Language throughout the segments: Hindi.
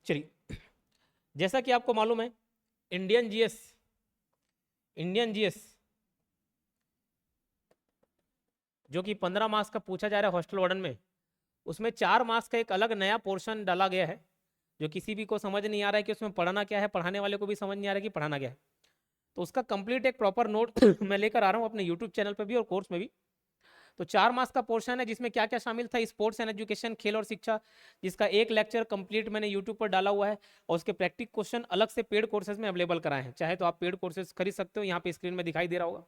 चलिए, जैसा कि आपको मालूम है इंडियन जीएस जो कि 15 मार्क्स का पूछा जा रहा है हॉस्टल वार्डन में, उसमें 4 मार्क्स का एक अलग नया पोर्शन डाला गया है जो किसी भी को समझ नहीं आ रहा है कि उसमें पढ़ना क्या है, पढ़ाने वाले को भी समझ नहीं आ रहा है कि पढ़ाना क्या है। तो उसका कंप्लीट एक प्रॉपर नोट मैं लेकर आ रहा हूँ अपने यूट्यूब चैनल पर भी और कोर्स में भी। तो 4 मार्क्स का पोर्शन है जिसमें क्या क्या शामिल था, स्पोर्ट्स एंड एजुकेशन, खेल और शिक्षा, जिसका एक लेक्चर कंप्लीट मैंने यूट्यूब पर डाला हुआ है, और उसके प्रैक्टिक क्वेश्चन अलग से पेड कोर्सेज में अवेलेबल कराए हैं, चाहे तो आप पेड कोर्सेज खरीद सकते हो, यहाँ पे स्क्रीन में दिखाई दे रहा होगा।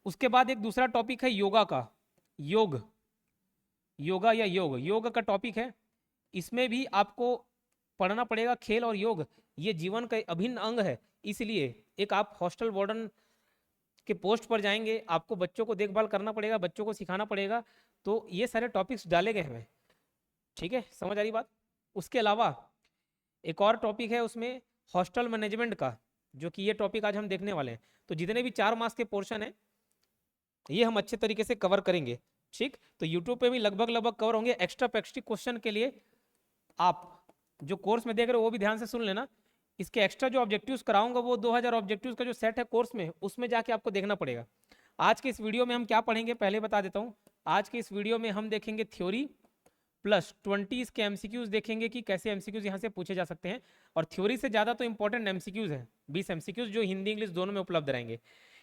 उसके बाद एक दूसरा टॉपिक है योगा का, योगा या योग का टॉपिक है। इसमें भी आपको पढ़ना पड़ेगा। खेल और योग ये जीवन का अभिन्न अंग है, इसलिए एक आप हॉस्टल वार्डन के पोस्ट पर जाएंगे, आपको बच्चों को देखभाल करना पड़ेगा, बच्चों को सिखाना पड़ेगा, तो ये सारे टॉपिक्स डाले गए हैं। ठीक है, समझ आ रही बात। उसके अलावा एक और टॉपिक है उसमें हॉस्टल मैनेजमेंट का, जो कि ये टॉपिक आज हम देखने वाले हैं। तो जितने भी 4 मार्क्स के पोर्शन है ये हम अच्छे तरीके से कवर करेंगे। ठीक, तो यूट्यूब पे भी लगभग कवर होंगे। एक्स्ट्रा प्रैक्टिस क्वेश्चन के लिए आप जो कोर्स में देख रहे हो वो भी ध्यान से सुन लेना। इसके एक्स्ट्रा जो ऑब्जेक्टिव्स कराऊंगा वो 2000 ऑब्जेक्टिव्स का जो सेट है कोर्स में, उसमें जाके आपको देखना पड़ेगा। आज के इस वीडियो में हम क्या पढ़ेंगे पहले बता देता हूँ। आज के इस वीडियो में हम देखेंगे थ्योरी प्लस 20 के एमसीक्यूज देखेंगे कि कैसे एमसीक्यूज यहाँ से पूछे जा सकते हैं। और थ्योरी से ज़्यादा तो इंपॉर्टेंट एमसीक्यूज हैं, 20 एमसीक्यूज जो हिंदी इंग्लिश दोनों में उपलब्ध रहेंगे।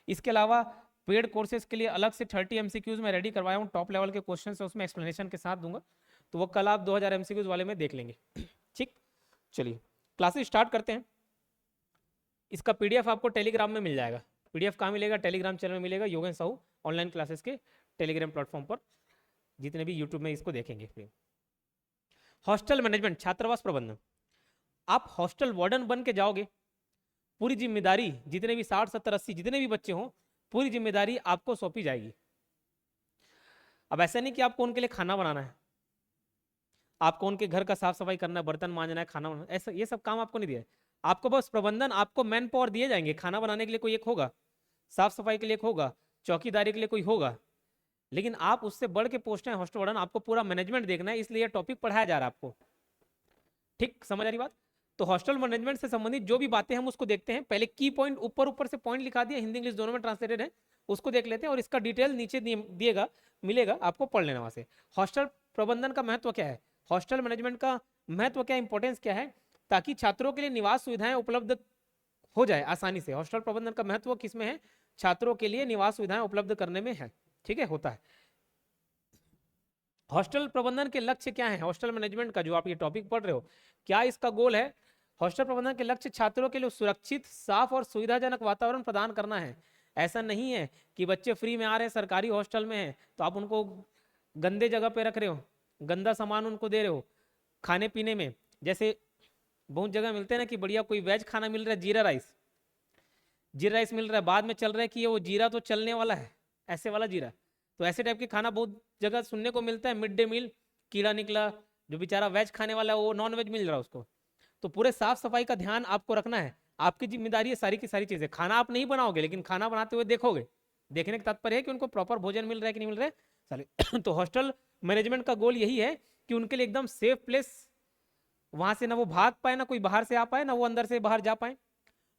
इसके अलावा पेड कोर्सेज के लिए अलग से 30 एमसीक्यूज मैं रेडी करवाया हूँ, टॉप लेवल के क्वेश्चन है, उसमें एक्सप्लेनेशन के साथ दूंगा, तो वो कल आप 2000 एमसीक्यूज वाले में देख लेंगे। ठीक, चलिए क्लासेस स्टार्ट करते हैं। इसका पीडीएफ आपको टेलीग्राम में मिल जाएगा। पीडीएफ कहाँ मिलेगा? टेलीग्राम चैनल में मिलेगा, योगेश साहू ऑनलाइन क्लासेस के टेलीग्राम प्लेटफॉर्म पर, जितने भी यूट्यूब में इसको देखेंगे। हॉस्टल मैनेजमेंट, छात्रावास प्रबंधन। आप हॉस्टल वार्डन बन के जाओगे, पूरी जिम्मेदारी जितने भी 60 70 80 जितने भी बच्चे हों, पूरी जिम्मेदारी आपको सौंपी जाएगी। अब ऐसा नहीं कि आपको उनके लिए खाना बनाना है, आपको उनके घर का साफ सफाई करना है, बर्तन मांजना है, खाना बनाना, ऐसा ये सब काम आपको नहीं दिया है। आपको बस प्रबंधन, आपको मैन पावर दिए जाएंगे। खाना बनाने के लिए कोई एक होगा, साफ सफाई के लिए एक होगा, चौकीदारी के लिए कोई होगा, लेकिन आप उससे बढ़ के पोस्ट हैं हॉस्टल वार्डन, आपको पूरा मैनेजमेंट देखना है, इसलिए टॉपिक पढ़ाया जा रहा है आपको। ठीक, समझ आ रही बात। तो हॉस्टल मैनेजमेंट से संबंधित जो भी बातें हम उसको देखते हैं। पहले की पॉइंट ऊपर ऊपर से पॉइंट लिखा दिया, हिंदी इंग्लिश दोनों में ट्रांसलेटेड है, उसको देख लेते हैं, और इसका डिटेल नीचे दिएगा, मिलेगा, आपको पढ़ लेना वहां से। हॉस्टल प्रबंधन का महत्व क्या है, हॉस्टल मैनेजमेंट का महत्व क्या, इंपॉर्टेंस क्या है, ताकि छात्रों के लिए निवास सुविधाएं उपलब्ध हो जाए आसानी से। हॉस्टल प्रबंधन का महत्व किसमें है? छात्रों के लिए निवास सुविधाएं उपलब्ध करने में है। ठीक है, होता है। हॉस्टल प्रबंधन के लक्ष्य क्या है? हॉस्टल मैनेजमेंट का जो आप ये टॉपिक पढ़ रहे हो, क्या इसका गोल है? हॉस्टल प्रबंधन के लक्ष्य छात्रों के लिए सुरक्षित, साफ और सुविधाजनक वातावरण प्रदान करना है। ऐसा नहीं है कि बच्चे फ्री में आ रहे हैं, सरकारी हॉस्टल में है, तो आप उनको गंदे जगह पे रख रहे हो, गंदा सामान उनको दे रहे हो खाने पीने में। जैसे बहुत जगह मिलते हैं ना कि बढ़िया कोई वेज खाना मिल रहा है, जीरा राइस मिल रहा है, बाद में चल रहा है कि ये वो जीरा तो चलने वाला है, ऐसे वाला जीरा। तो ऐसे टाइप के खाना बहुत जगह सुनने को मिलता है। मिड डे मील कीड़ा निकला, जो बेचारा वेज खाने वाला है वो नॉन वेज मिल रहा है उसको। तो पूरे साफ सफाई का ध्यान आपको रखना है, आपकी जिम्मेदारी है सारी की सारी चीजें। खाना आप नहीं बनाओगे, लेकिन खाना बनाते हुए देखोगे। देखने का तात्पर्य है कि उनको प्रॉपर भोजन मिल रहा है कि नहीं मिल रहा है सारे। तो हॉस्टल मैनेजमेंट का गोल यही है कि उनके लिए एकदम सेफ प्लेस, वहां से ना वो भाग पाए, ना कोई बाहर से आ पाए, ना वो अंदर से बाहर जा पाए,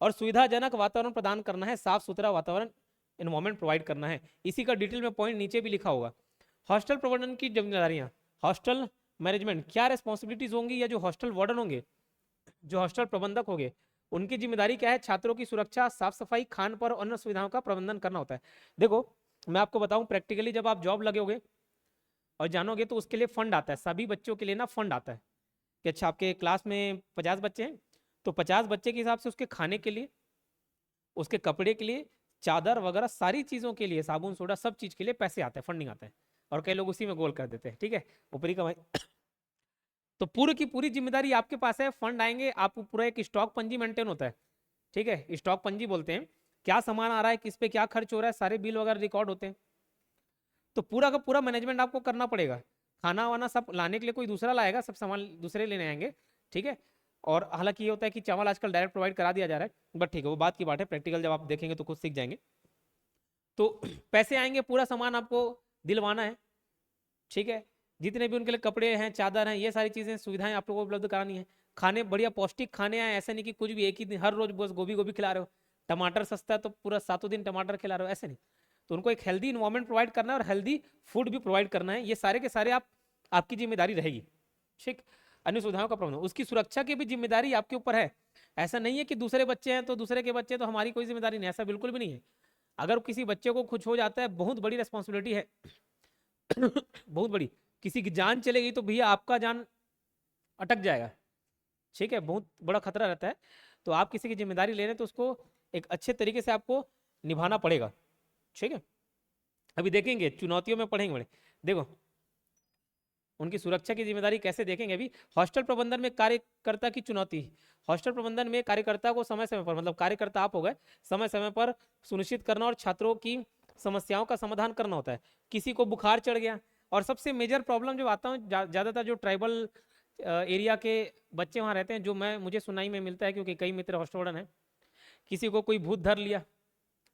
और सुविधाजनक वातावरण प्रदान करना है, साफ सुथरा वातावरण एनवायरमेंट प्रोवाइड करना है। इसी का डिटेल में पॉइंट नीचे भी लिखा होगा। हॉस्टल प्रबंधन की जिम्मेदारियां, हॉस्टल मैनेजमेंट क्या रिस्पॉन्सिबिलिटीज होंगी, या जो हॉस्टल वार्डन होंगे, जो हॉस्टल प्रबंधक होंगे, उनकी जिम्मेदारी क्या है? छात्रों की सुरक्षा, साफ सफाई, खान पर और अन्य सुविधाओं का प्रबंधन करना होता है। देखो मैं आपको बताऊं, प्रैक्टिकली जब आप जॉब लगोगे और जानोगे तो उसके लिए फंड आता है, सभी बच्चों के लिए ना फंड आता है कि अच्छा आपके क्लास में 50 बच्चे हैं, तो 50 बच्चे के हिसाब से उसके खाने के लिए, उसके कपड़े के लिए, चादर वगैरह सारी चीज़ों के लिए, साबुन सोडा सब चीज़ के लिए पैसे आते हैं, फंडिंग आता है, और कई लोग उसी में गोल कर देते हैं। ठीक है, ऊपरी कमाई। तो पूरी की पूरी जिम्मेदारी आपके पास है, फंड आएंगे, आप पूरा एक स्टॉक पंजी मेंटेन होता है। ठीक है, स्टॉक पंजी बोलते हैं, क्या सामान आ रहा है, किस पे क्या खर्च हो रहा है, सारे बिल वगैरह रिकॉर्ड होते हैं। तो पूरा का पूरा मैनेजमेंट आपको करना पड़ेगा। खाना वाना सब लाने के लिए कोई दूसरा लाएगा, सब सामान दूसरे लेने आएंगे। ठीक है, और हालांकि ये होता है कि चावल आजकल डायरेक्ट प्रोवाइड करा दिया जा रहा है, बट ठीक है वो बात की बात है, प्रैक्टिकल जब आप देखेंगे तो खुद सीख जाएंगे। तो पैसे आएंगे, पूरा सामान आपको दिलवाना है। ठीक है, जितने भी उनके लिए कपड़े हैं, चादर हैं, ये सारी चीजें सुविधाएं आप लोगों को उपलब्ध करानी है। खाने बढ़िया पौष्टिक खाने आए, ऐसे नहीं कि कुछ भी एक ही दिन हर रोज बस गोभी गोभी खिला रहे हो। टमाटर सस्ता है तो पूरा सातों दिन टमाटर खिला रहे हो, ऐसे नहीं। तो उनको एक हेल्दी इन्वायरमेंट प्रोवाइड करना है और हेल्दी फूड भी प्रोवाइड करना है। ये सारे के सारे आपकी जिम्मेदारी रहेगी। ठीक। अन्य सुविधाओं का प्रबंधन, उसकी सुरक्षा की भी जिम्मेदारी आपके ऊपर है। ऐसा नहीं है कि दूसरे बच्चे हैं तो दूसरे के बच्चे तो हमारी कोई जिम्मेदारी नहीं, ऐसा बिल्कुल भी नहीं है। अगर किसी बच्चे को कुछ हो जाता है, बहुत बड़ी रिस्पॉन्सिबिलिटी है। बहुत बड़ी। किसी की जान चले गई तो भैया आपका जान अटक जाएगा। ठीक है, बहुत बड़ा खतरा रहता है। तो आप किसी की जिम्मेदारी ले रहे हैं तो उसको एक अच्छे तरीके से आपको निभाना पड़ेगा। ठीक है, अभी देखेंगे चुनौतियों में पढ़ेंगे बड़े। देखो उनकी सुरक्षा की जिम्मेदारी कैसे देखेंगे अभी। हॉस्टल प्रबंधन में कार्यकर्ता की चुनौती। हॉस्टल प्रबंधन में कार्यकर्ता को समय समय पर, मतलब कार्यकर्ता आप हो गए, समय समय पर सुनिश्चित करना और छात्रों की समस्याओं का समाधान करना होता है। किसी को बुखार चढ़ गया, और सबसे मेजर प्रॉब्लम जो आता है ज्यादातर जो ट्राइबल एरिया के बच्चे वहाँ रहते हैं, जो मुझे सुनाई में मिलता है क्योंकि कई मित्र हॉस्टल वार्डन है, किसी को कोई भूत धर लिया,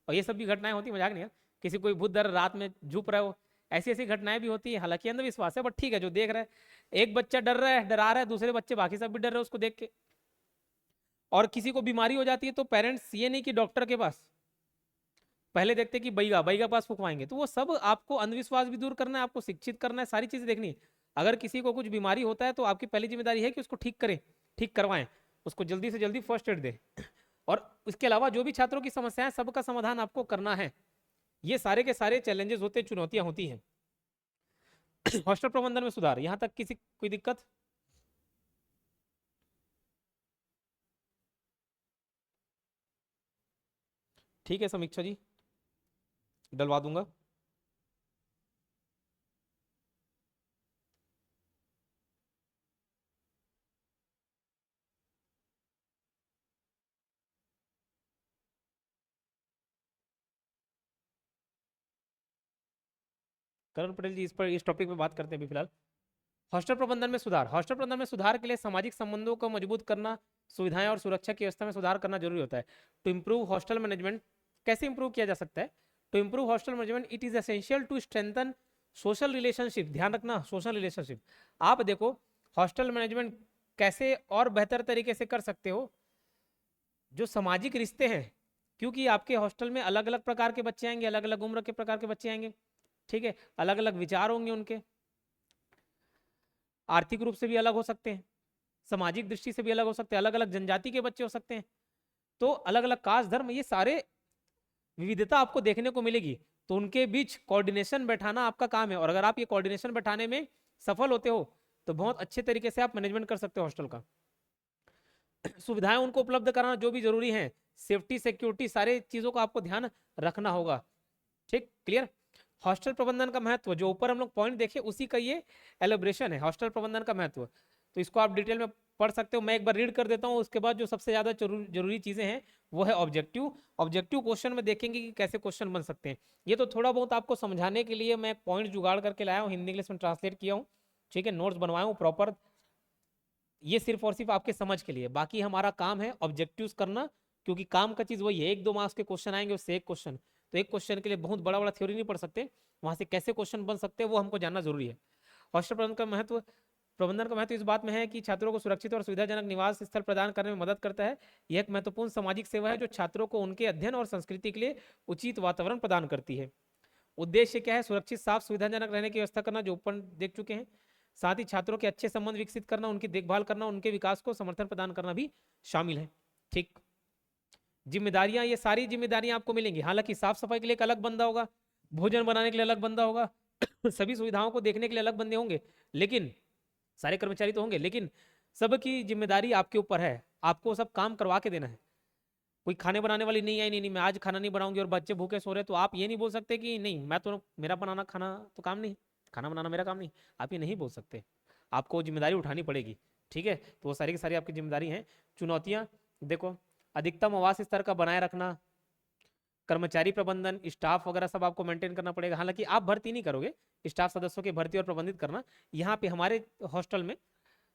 और ये सब भी घटनाएं होती, मजाक नहीं है। किसी कोई भूत धर रात में झुप रहे हो, ऐसी ऐसी घटनाएं भी होती है। हालांकि अंधविश्वास है, बट ठीक है, जो देख रहा है, एक बच्चा डर रहा है, डरा रहा है, दूसरे बच्चे बाकी सब भी डर रहे हैं उसको देख के। और किसी को बीमारी हो जाती है तो पेरेंट्स ये नहीं कि डॉक्टर के पास, पहले देखते कि बैगा बैगा पास फुकवाएंगे। तो वो सब आपको अंधविश्वास भी दूर करना है, आपको शिक्षित करना है, सारी चीजें देखनी है। अगर किसी को कुछ बीमारी होता है तो आपकी पहली जिम्मेदारी है कि उसको ठीक करें, ठीक करवाएं, उसको जल्दी से जल्दी फर्स्ट एड दें। और इसके अलावा जो भी छात्रों की समस्याएं, सबका समाधान आपको करना है। ये सारे के सारे चैलेंजेस होते हैं, चुनौतियां होती हैं। हॉस्टल प्रबंधन में सुधार, यहां तक किसी कोई दिक्कत? ठीक है समीक्षा जी, डलवा दूंगा। करण पटेल जी, इस टॉपिक पे बात करते हैं अभी फिलहाल। हॉस्टल प्रबंधन में सुधार। हॉस्टल प्रबंधन में सुधार के लिए सामाजिक संबंधों को मजबूत करना, सुविधाएं और सुरक्षा की व्यवस्था में सुधार करना जरूरी होता है। टू इम्प्रूव हॉस्टल मैनेजमेंट, कैसे इंप्रूव किया जा सकता है? To improve hostel management it is essential to strengthen social relationship. ध्यान रखना, सोशल रिलेशनशिप। आप देखो हॉस्टल मैनेजमेंट कैसे और बेहतर तरीके से कर सकते हो, जो सामाजिक रिश्ते हैं, क्योंकि आपके हॉस्टल में अलग अलग प्रकार के बच्चे आएंगे, अलग अलग उम्र के प्रकार के बच्चे आएंगे। ठीक है, अलग अलग विचार होंगे उनके, आर्थिक रूप से भी अलग हो सकते हैं, सामाजिक दृष्टि से भी अलग हो सकते हैं, अलग अलग जनजाति के बच्चे हो सकते हैं, तो अलग अलग कास्ट धर्म, ये सारे विविधता आपको देखने को मिलेगी। तो उनके बीच कोऑर्डिनेशन बैठाना आपका काम है, और अगर आप ये कोऑर्डिनेशन बैठाने में सफल होते हो तो बहुत अच्छे तरीके से आप मैनेजमेंट कर सकते हो हॉस्टल का। सुविधाएं उनको उपलब्ध कराना जो भी जरूरी है, सेफ्टी सिक्योरिटी सारे चीजों का आपको ध्यान रखना होगा। ठीक, क्लियर। हॉस्टल प्रबंधन का महत्व, जो ऊपर हम लोग पॉइंट देखे उसी का ये एलिब्रेशन है, हॉस्टल प्रबंधन का महत्व। तो इसको आप डिटेल में पढ़ सकते हो, मैं एक बार रीड कर देता हूँ। उसके बाद जो सबसे ज्यादा जरूरी चीजें हैं वो है ऑब्जेक्टिव। ऑब्जेक्टिव क्वेश्चन में देखेंगे कि कैसे क्वेश्चन बन सकते हैं। ये तो थोड़ा बहुत आपको समझाने के लिए मैं पॉइंट जुगाड़ करके लाया हूँ, हिंदी इंग्लिश में ट्रांसलेट किया हूँ। ठीक है, नोट्स बनवाया हूँ प्रॉपर। ये सिर्फ और सिर्फ आपके समझ के लिए, बाकी हमारा काम है ऑब्जेक्टिव्स करना, क्योंकि काम का चीज वही है। 1-2 मार्क्स के क्वेश्चन आएंगे, उससे एक क्वेश्चन, तो एक क्वेश्चन के लिए बहुत बड़ा बड़ा थ्योरी नहीं पढ़ सकते, वहां से कैसे क्वेश्चन बन सकते हैं वो हमको जानना जरूरी है। हॉस्टल प्रबंधन का महत्व इस बात में है कि छात्रों को सुरक्षित और सुविधाजनक निवास स्थल प्रदान करने में मदद करता है। यह एक महत्वपूर्ण सामाजिक सेवा है जो छात्रों को उनके अध्ययन और संस्कृति के लिए उचित वातावरण प्रदान करती है। उद्देश्य क्या है? सुरक्षित, साफ, सुविधाजनक रहने की व्यवस्था करना, जो ऊपर देख चुके हैं। साथ ही छात्रों के अच्छे संबंध विकसित करना, उनकी देखभाल करना, उनके विकास को समर्थन प्रदान करना भी शामिल है। ठीक। जिम्मेदारियां, ये सारी जिम्मेदारियां आपको मिलेंगी। हालांकि साफ सफाई के लिए एक अलग बंदा होगा, भोजन बनाने के लिए अलग बंदा होगा, सभी सुविधाओं को देखने के लिए अलग बंदे होंगे, लेकिन सारे कर्मचारी तो होंगे, लेकिन सबकी जिम्मेदारी आपके ऊपर है। आपको सब काम करवा के देना है। कोई खाने बनाने वाली नहीं आई, नहीं नहीं मैं आज खाना नहीं बनाऊंगी और बच्चे भूखे सो रहे, तो आप ये नहीं बोल सकते कि नहीं मैं तो, मेरा बनाना खाना तो काम नहीं, खाना बनाना मेरा काम नहीं, आप ये नहीं बोल सकते। आपको जिम्मेदारी उठानी पड़ेगी। ठीक है, तो वो सारी की सारी आपकी जिम्मेदारी है। चुनौतियां देखो, अधिकतम आवास स्तर का बनाए रखना, कर्मचारी प्रबंधन, स्टाफ वगैरह सब आपको मेंटेन करना पड़ेगा। हालांकि आप भर्ती नहीं करोगे, स्टाफ सदस्यों की भर्ती और प्रबंधित करना यहाँ पे हमारे हॉस्टल में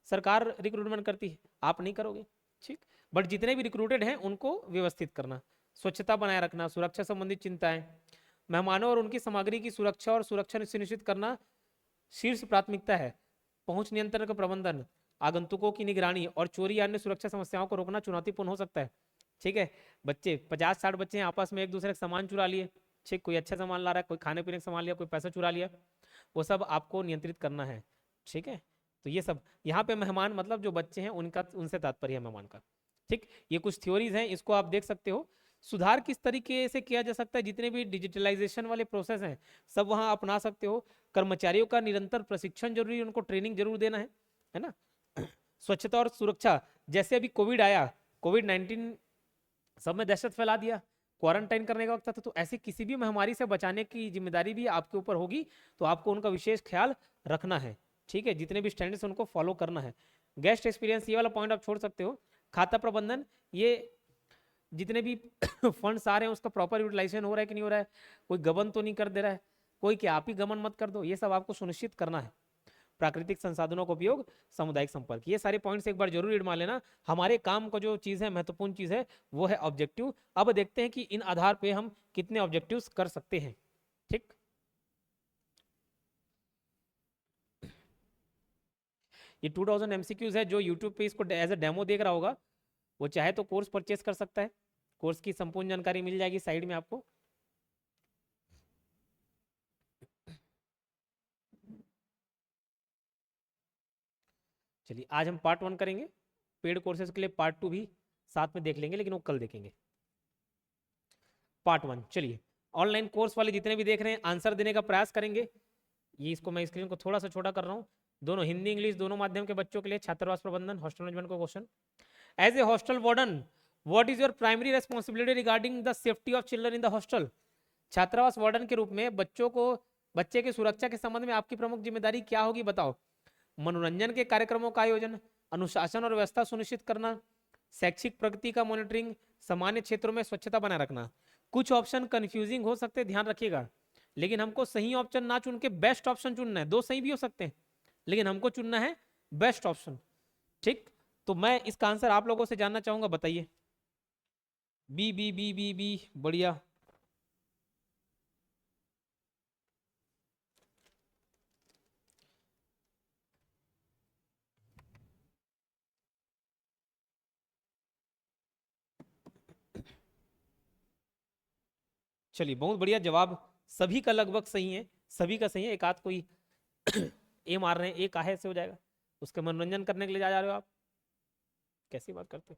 सरकार रिक्रूटमेंट करती है, आप नहीं करोगे। ठीक, बट जितने भी रिक्रूटेड हैं उनको व्यवस्थित करना, स्वच्छता बनाए रखना, सुरक्षा संबंधित चिंताएं, मेहमानों और उनकी सामग्री की सुरक्षा और सुरक्षा सुनिश्चित करना, शीर्ष प्राथमिकता है। पहुंच नियंत्रण का प्रबंधन, आगंतुकों की निगरानी और चोरी या अन्य सुरक्षा समस्याओं को रोकना चुनौतीपूर्ण हो सकता है। ठीक है, बच्चे 50-60 बच्चे हैं, आपस में एक दूसरे का सामान चुरा लिए, ठीक, कोई अच्छा सामान ला रहा है, कोई खाने पीने का सामान लिया, कोई पैसा चुरा लिया, वो सब आपको नियंत्रित करना है। ठीक है, तो ये सब यहाँ पे मेहमान मतलब जो बच्चे हैं उनका, उनसे तात्पर्य है मेहमान का। ठीक, ये कुछ थ्योरीज हैं, इसको आप देख सकते हो। सुधार किस तरीके से किया जा सकता है, जितने भी डिजिटलाइजेशन वाले प्रोसेस हैं सब वहाँ अपना सकते हो। कर्मचारियों का निरंतर प्रशिक्षण जरूरी है, उनको ट्रेनिंग जरूर देना है ना। स्वच्छता और सुरक्षा, जैसे अभी कोविड आया, कोविड-19 सब में दहशत फैला दिया, क्वारंटाइन करने का वक्त था, तो ऐसे किसी भी महामारी से बचाने की जिम्मेदारी भी आपके ऊपर होगी, तो आपको उनका विशेष ख्याल रखना है। ठीक है, जितने भी स्टैंडर्ड्स उनको फॉलो करना है। गेस्ट एक्सपीरियंस, ये वाला पॉइंट आप छोड़ सकते हो। खाता प्रबंधन, ये जितने भी फंड्स आ रहे हैं उसका प्रॉपर यूटिलाइजेशन हो रहा है कि नहीं हो रहा है, कोई गबन तो नहीं कर दे रहा है कोई, कि आप ही गबन मत कर दो, ये सब आपको सुनिश्चित करना है। प्राकृतिक संसाधनों का उपयोग, सामुदायिक संपर्क, ये सारे पॉइंट्स एक बार जरूर रीड मार लेना। हमारे काम का जो चीज़ है, महत्वपूर्ण चीज़ है, वो है ऑब्जेक्टिव। अब देखते हैं कि इन आधार पे हम कितने ऑब्जेक्टिव्स कर सकते हैं। ठीक, ये 2000 एमसीक्यूज है। जो यूट्यूब पे इसको एज अ डेमो देख रहा होगा, वो चाहे तो कोर्स परचेस कर सकता है, कोर्स की संपूर्ण जानकारी मिल जाएगी साइड में आपको। चलिए, आज हम पार्ट 1 करेंगे, पेड कोर्सेज के लिए पार्ट 2 भी साथ में देख लेंगे, लेकिन वो कल देखेंगे। पार्ट 1, चलिए, ऑनलाइन कोर्स वाले जितने भी देख रहे हैं आंसर देने का प्रयास करेंगे। ये इसको मैं स्क्रीन को थोड़ा सा छोटा कर रहा हूँ, दोनों हिंदी इंग्लिश दोनों माध्यम के बच्चों के लिए। छात्रावास प्रबंधन, हॉस्टल मैनेजमेंट का question. As a hostel warden, what is your primary responsibility regarding the safety of children in the hostel. छात्रावास वार्डन के रूप में बच्चे की सुरक्षा के संबंध में आपकी प्रमुख जिम्मेदारी क्या होगी, बताओ। मनोरंजन के कार्यक्रमों का आयोजन, अनुशासन और व्यवस्था सुनिश्चित करना, शैक्षिक प्रगति का मॉनिटरिंग, सामान्य क्षेत्रों में स्वच्छता बनाए रखना। कुछ ऑप्शन कंफ्यूजिंग हो सकते हैं, ध्यान रखिएगा, लेकिन हमको सही ऑप्शन ना चुन के बेस्ट ऑप्शन चुनना है। दो सही भी हो सकते हैं, लेकिन हमको चुनना है बेस्ट ऑप्शन। ठीक, तो मैं इसका आंसर आप लोगों से जानना चाहूंगा, बताइए। B B B B B, बढ़िया। चलिए, बहुत बढ़िया जवाब, सभी का लगभग सही है, सभी का सही है। एक आध कोई ए मार रहे हैं, ए काहे से हो जाएगा, उसके मनोरंजन करने के लिए जा रहे हो आप, कैसी बात करते हो।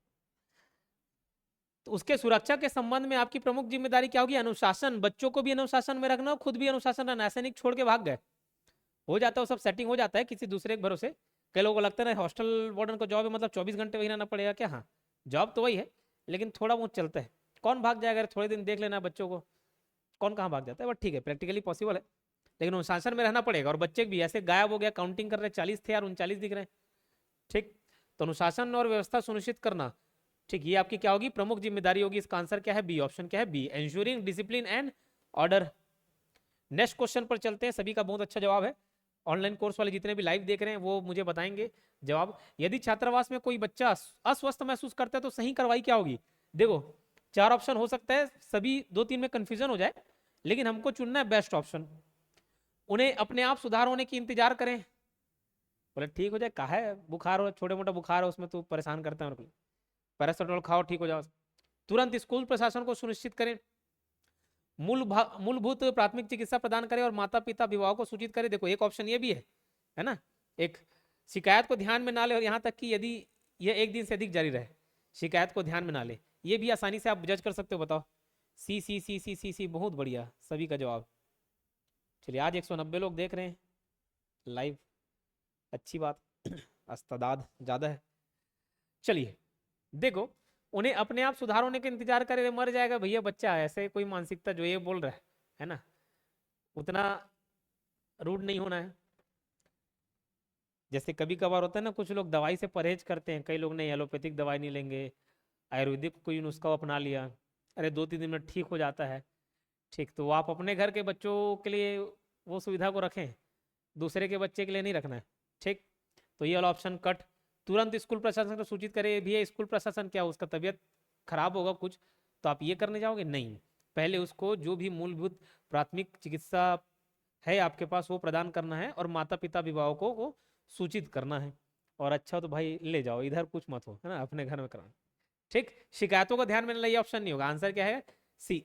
तो उसके सुरक्षा के संबंध में आपकी प्रमुख जिम्मेदारी क्या होगी, अनुशासन, बच्चों को भी अनुशासन में रखना और खुद भी अनुशासन रहना। ऐसे नहीं छोड़ के भाग गए, हो जाता है वो सब सेटिंग हो जाता है किसी दूसरे के भरोसे। कई लोगों को लगता है ना हॉस्टल वार्डन को जॉब है मतलब 24 घंटे वही रहना पड़ेगा क्या, हाँ जॉब तो वही है, लेकिन थोड़ा बहुत चलता है। कौन भाग जाएगा, थोड़े दिन देख लेना बच्चों को, कौन कहाँ भाग जाता है, बट ठीक है, प्रैक्टिकली पॉसिबल है, लेकिन अनुशासन में रहना पड़ेगा। और बच्चे भी ऐसे गायब हो गया, काउंटिंग कर रहे 40 थे यार 39 दिख रहे हैं। ठीक, तो अनुशासन और व्यवस्था सुनिश्चित करना, ठीक, ये आपकी क्या होगी, प्रमुख जिम्मेदारी होगी। इसका आंसर क्या है, बी, ऑप्शन क्या है, B, ensuring discipline and order. Next question पर चलते हैं, सभी का बहुत अच्छा जवाब है। ऑनलाइन कोर्स वाले जितने भी लाइव देख रहे हैं वो मुझे बताएंगे जवाब। यदि छात्रावास में कोई बच्चा अस्वस्थ महसूस करता है तो सही कार्रवाई क्या होगी। देखो, 4 ऑप्शन हो सकता है, सभी 2-3 में कंफ्यूजन हो जाए, लेकिन हमको चुनना है बेस्ट ऑप्शन। उन्हें अपने आप सुधार होने की इंतजार करें, बोले ठीक हो जाए, कहा है बुखार हो, छोटे मोटा बुखार हो, उसमें तो परेशान करता है, पैरासिटामोल खाओ ठीक हो जाओ। तुरंत स्कूल प्रशासन को सुनिश्चित करें, मूलभूत प्राथमिक चिकित्सा प्रदान करें और माता पिता अभिभावक को सूचित करें। देखो, एक ऑप्शन ये भी है ना, एक शिकायत को ध्यान में ना ले, और यहाँ तक कि यदि यह 1 दिन से अधिक जारी रहे, शिकायत को ध्यान में ना ले, ये भी आसानी से आप जज कर सकते हो। बताओ, सी सी सी सी सी सी, बहुत बढ़िया, सभी का जवाब। चलिए, आज 190 लोग देख रहे हैं लाइव, अच्छी बात, अस्तदाद ज़्यादा है। चलिए, देखो, उन्हें अपने आप सुधार होने का इंतजार करे, मर जाएगा भैया बच्चा, ऐसे कोई मानसिकता जो ये बोल रहा है ना, उतना रूड नहीं होना है। जैसे कभी कभार होता है ना, कुछ लोग दवाई से परहेज करते हैं, कई लोग नहीं, एलोपैथिक दवाई नहीं लेंगे, आयुर्वेदिक कोई नुस्खा अपना लिया, अरे 2-3 दिन में ठीक हो जाता है। ठीक, तो आप अपने घर के बच्चों के लिए वो सुविधा को रखें, दूसरे के बच्चे के लिए नहीं रखना है। ठीक, तो ये वाला ऑप्शन कट। तुरंत स्कूल प्रशासन को सूचित करें, भैया स्कूल प्रशासन क्या, उसका तबीयत खराब होगा कुछ, तो आप ये करने जाओगे नहीं, पहले उसको जो भी मूलभूत प्राथमिक चिकित्सा है आपके पास वो प्रदान करना है, और माता पिता अभिभावकों को सूचित करना है। और अच्छा तो भाई ले जाओ, इधर कुछ मत हो, है ना, अपने घर में कराना। ठीक, शिकायतों को ध्यान में नहीं, ऑप्शन नहीं होगा, आंसर क्या है, सी।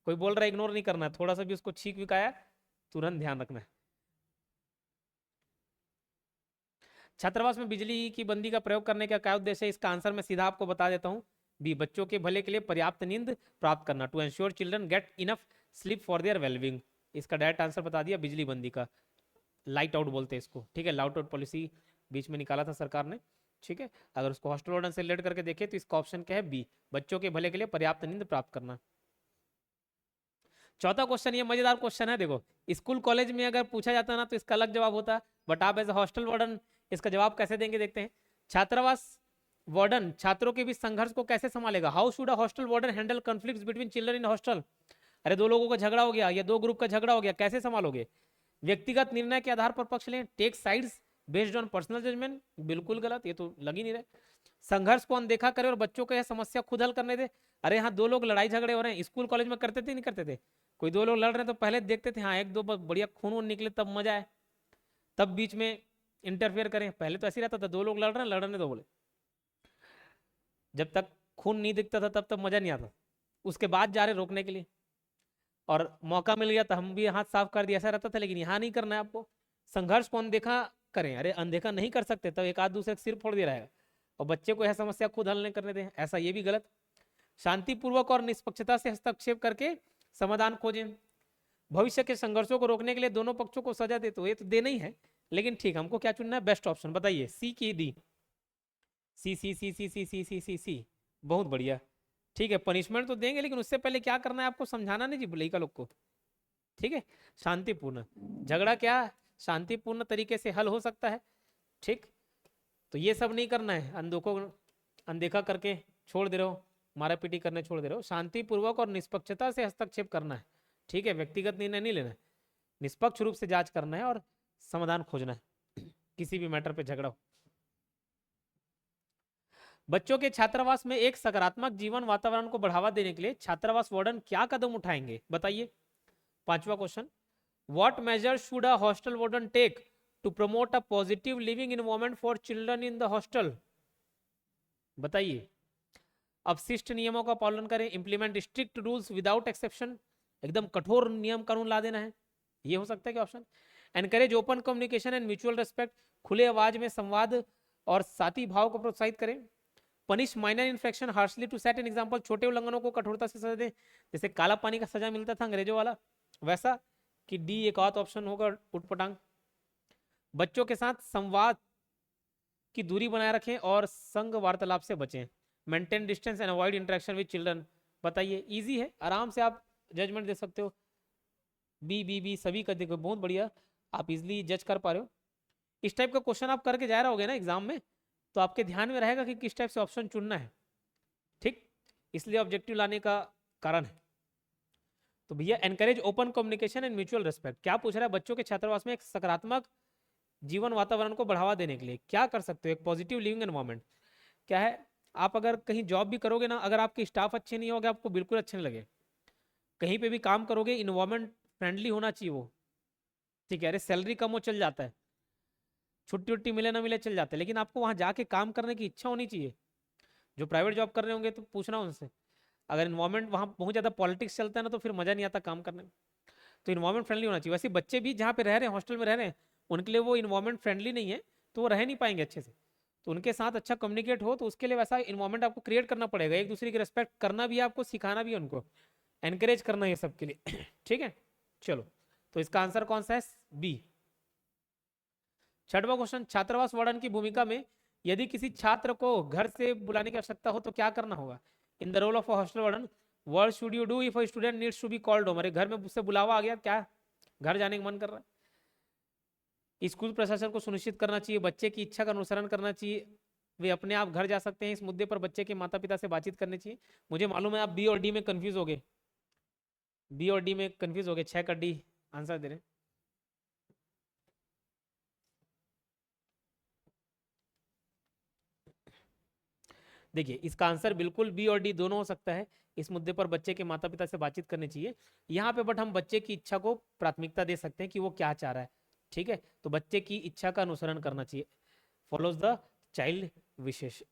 कोई बोल रहा है इग्नोर नहीं करना है, थोड़ा सा भी उसको छींक विकाया तुरंत ध्यान रखना है। छात्रावास में बिजली की बंदी का प्रयोग करने का क्या उद्देश्य है, इसका आंसर मैं सीधा आपको बता देता हूँ। बी, बच्चों के भले के लिए पर्याप्त नींद प्राप्त करना, to ensure children get enough sleep for their wellbeing. इसका डायरेक्ट आंसर बता दिया, बिजली बंदी का। लाइट आउट बोलते हैं इसको, ठीक है, लाइट आउट पॉलिसी बीच में निकाला था सरकार ने, ठीक है। अगर उसको हॉस्टल वार्डन से रिलेट करके देखें तो इसका ऑप्शन क्या है, बी, बच्चों के भले के लिए पर्याप्त नींद प्राप्त करना। चौथा क्वेश्चन, ये मजेदार क्वेश्चन है, देखो, स्कूल कॉलेज में अगर पूछा जाता ना तो इसका अलग जवाब होता, बट आप एज ए हॉस्टल वार्डन इसका जवाब कैसे देंगे, देखते हैं। छात्रावास वार्डन छात्रों के बीच संघर्ष को कैसे संभालेगा, how should a hostel warden handle conflicts between children in hostel. अरे दो लोगों का झगड़ा हो गया या दो ग्रुप का झगड़ा हो गया, कैसे संभालोगे। व्यक्तिगत निर्णय के आधार पर पक्ष लें, take sides based on personal judgement, बिल्कुल गलत, ये तो लग ही नहीं रहा। संघर्ष को अनदेखा करे और बच्चों को यह समस्या खुद हल करने दे। अरे हाँ, दो लोग लड़ाई झगड़े हो रहे हैं, स्कूल कॉलेज में करते थे नहीं करते थे, कोई दो लोग लड़ रहे हैं तो पहले देखते थे, हाँ एक दो बढ़िया खून वून निकले तब मजा आए, तब बीच में इंटरफेयर करें। पहले तो ऐसे ही रहता था, दो लोग लड़ रहे हैं, लड़ने दो बोले, जब तक खून नहीं दिखता था तब तक मजा नहीं आता, उसके बाद जा रहे रोकने के लिए, और मौका मिल गया तो हम भी हाथ साफ कर दिया, ऐसा रहता था। लेकिन यहाँ नहीं करना है आपको, संघर्ष को अनदेखा करें। अरे अनदेखा नहीं कर सकते तब एक आध दूसरे का सिर फोड़ दे रहा है, और बच्चे को यह समस्या खुद हल नहीं करने दें, ऐसा ये भी गलत। शांतिपूर्वक और निष्पक्षता से हस्तक्षेप करके समाधान खोजें। भविष्य के संघर्षों को रोकने के लिए दोनों पक्षों को सजा दे, तो ये तो देना ही है, लेकिन ठीक, हमको क्या चुनना है, बेस्ट ऑप्शन बताइए, सी की डी। सी सी सी सी सी सी सी सी सी, बहुत बढ़िया। ठीक है, पनिशमेंट तो देंगे, लेकिन उससे पहले क्या करना है आपको समझाना नहीं जी लड़का लोग को, ठीक है। शांतिपूर्ण झगड़ा क्या शांतिपूर्ण तरीके से हल हो सकता है, ठीक। तो ये सब नहीं करना है, अनदेखा करके छोड़ दे रहे हो, मारा पीटी करने छोड़ दे रहे हो, शांतिपूर्वक और निष्पक्षता से हस्तक्षेप करना है, ठीक है। व्यक्तिगत निर्णय नहीं लेना है, निष्पक्ष रूप से जांच करना है और समाधान खोजना है किसी भी मैटर पे झगड़ा हो। बच्चों के छात्रावास में एक सकारात्मक जीवन वातावरण को बढ़ावा देने के लिए छात्रावास वार्डन क्या कदम उठाएंगे, बताइए। पांचवा question, what measure should a hostel warden take to promote a positive living environment for children in the hostel, बताइए। अपशिष्ट नियमों का पालन करें, implement strict rules without exception, एकदम कठोर नियम कानून ला देना है, ये हो सकता है क्या option. Encourage open communication and mutual respect, खुले आवाज में संवाद और साथी भाव को प्रोत्साहित करें। Punish minor infection harshly to set an example, छोटे उल्लंघनों को कठोरता से सजा दें, जैसे काला पानी का सजा मिलता था अंग्रेजों वाला वैसा, कि डी एक और ऑप्शन होगा उटपटांग। बच्चों के साथ संवाद की दूरी बनाए रखें और संग वार्तालाप से बचें, maintain distance and avoid interaction with children, बताइए। इजी है, आराम से आप जजमेंट दे सकते हो, बी बी बी सभी का देखो, बहुत बढ़िया, आप इजिली जज कर पा रहे हो। इस टाइप का क्वेश्चन आप करके जा रहे होगे ना एग्जाम में, तो आपके ध्यान में रहेगा कि किस टाइप से ऑप्शन चुनना है, ठीक, इसलिए ऑब्जेक्टिव लाने का कारण है। तो भैया encourage open communication and mutual respect, क्या पूछ रहा है, बच्चों के छात्रावास में एक सकारात्मक जीवन वातावरण को बढ़ावा देने के लिए क्या कर सकते हो, एक पॉजिटिव लिविंग एनवायरमेंट क्या है। आप अगर कहीं जॉब भी करोगे ना, अगर आपके स्टाफ अच्छे नहीं होगे, आपको बिल्कुल अच्छे नहीं लगे, कहीं पे भी काम करोगे इन्वायरमेंट फ्रेंडली होना चाहिए वो, ठीक है। अरे सैलरी कम हो चल जाता है, छुट्टी उट्टी मिले ना मिले चल जाता है, लेकिन आपको वहां जाके काम करने की इच्छा होनी चाहिए। जो प्राइवेट जॉब कर रहे होंगे तो पूछना उनसे, अगर इन्वायरमेंट वहाँ बहुत ज़्यादा पॉलिटिक्स चलता है ना तो फिर मज़ा नहीं आता काम करने में। तो इन्वायरमेंट फ्रेंडली होना चाहिए। वैसे बच्चे भी जहाँ पे रह रहे हैं, हॉस्टल में रह रहे हैं, उनके लिए वो इन्वायरमेंट फ्रेंडली नहीं है, तो वो रह नहीं पाएंगे अच्छे से। तो उनके साथ अच्छा कम्युनिकेट हो, तो उसके लिए वैसा इन्वायरमेंट आपको क्रिएट करना पड़ेगा, एक दूसरे की रिस्पेक्ट करना भी है आपको, सिखाना भी है उनको, एनकरेज करना है सबके लिए ठीक है। चलो, तो इसका आंसर कौन सा है, बी। छठवां क्वेश्चन, छात्रावास वार्डन की भूमिका में यदि किसी छात्र को घर से बुलाने की आवश्यकता हो तो क्या करना होगा। In the role of hostel warden, what should you do if a student needs to be called home, अरे घर में उससे बुलावा आ गया, क्या घर जाने का मन कर रहा है। स्कूल प्रशासन को सुनिश्चित करना चाहिए बच्चे की इच्छा का अनुसरण करना चाहिए, वे अपने आप घर जा सकते हैं, इस मुद्दे पर बच्चे के माता पिता से बातचीत करनी चाहिए। मुझे मालूम है आप बी और डी में कंफ्यूज हो गए, बी और डी में कंफ्यूज हो गए, 6 का डी आंसर दे रहे हैं। देखिए इसका आंसर बिल्कुल बी और डी दोनों हो सकता है। इस मुद्दे पर बच्चे के माता पिता से बातचीत करनी चाहिए यहाँ पे, बट हम बच्चे की इच्छा को प्राथमिकता दे सकते हैं कि वो क्या चाह रहा है। ठीक है, तो बच्चे की इच्छा का अनुसरण करना चाहिए, फॉलोज द चाइल्ड विशेष।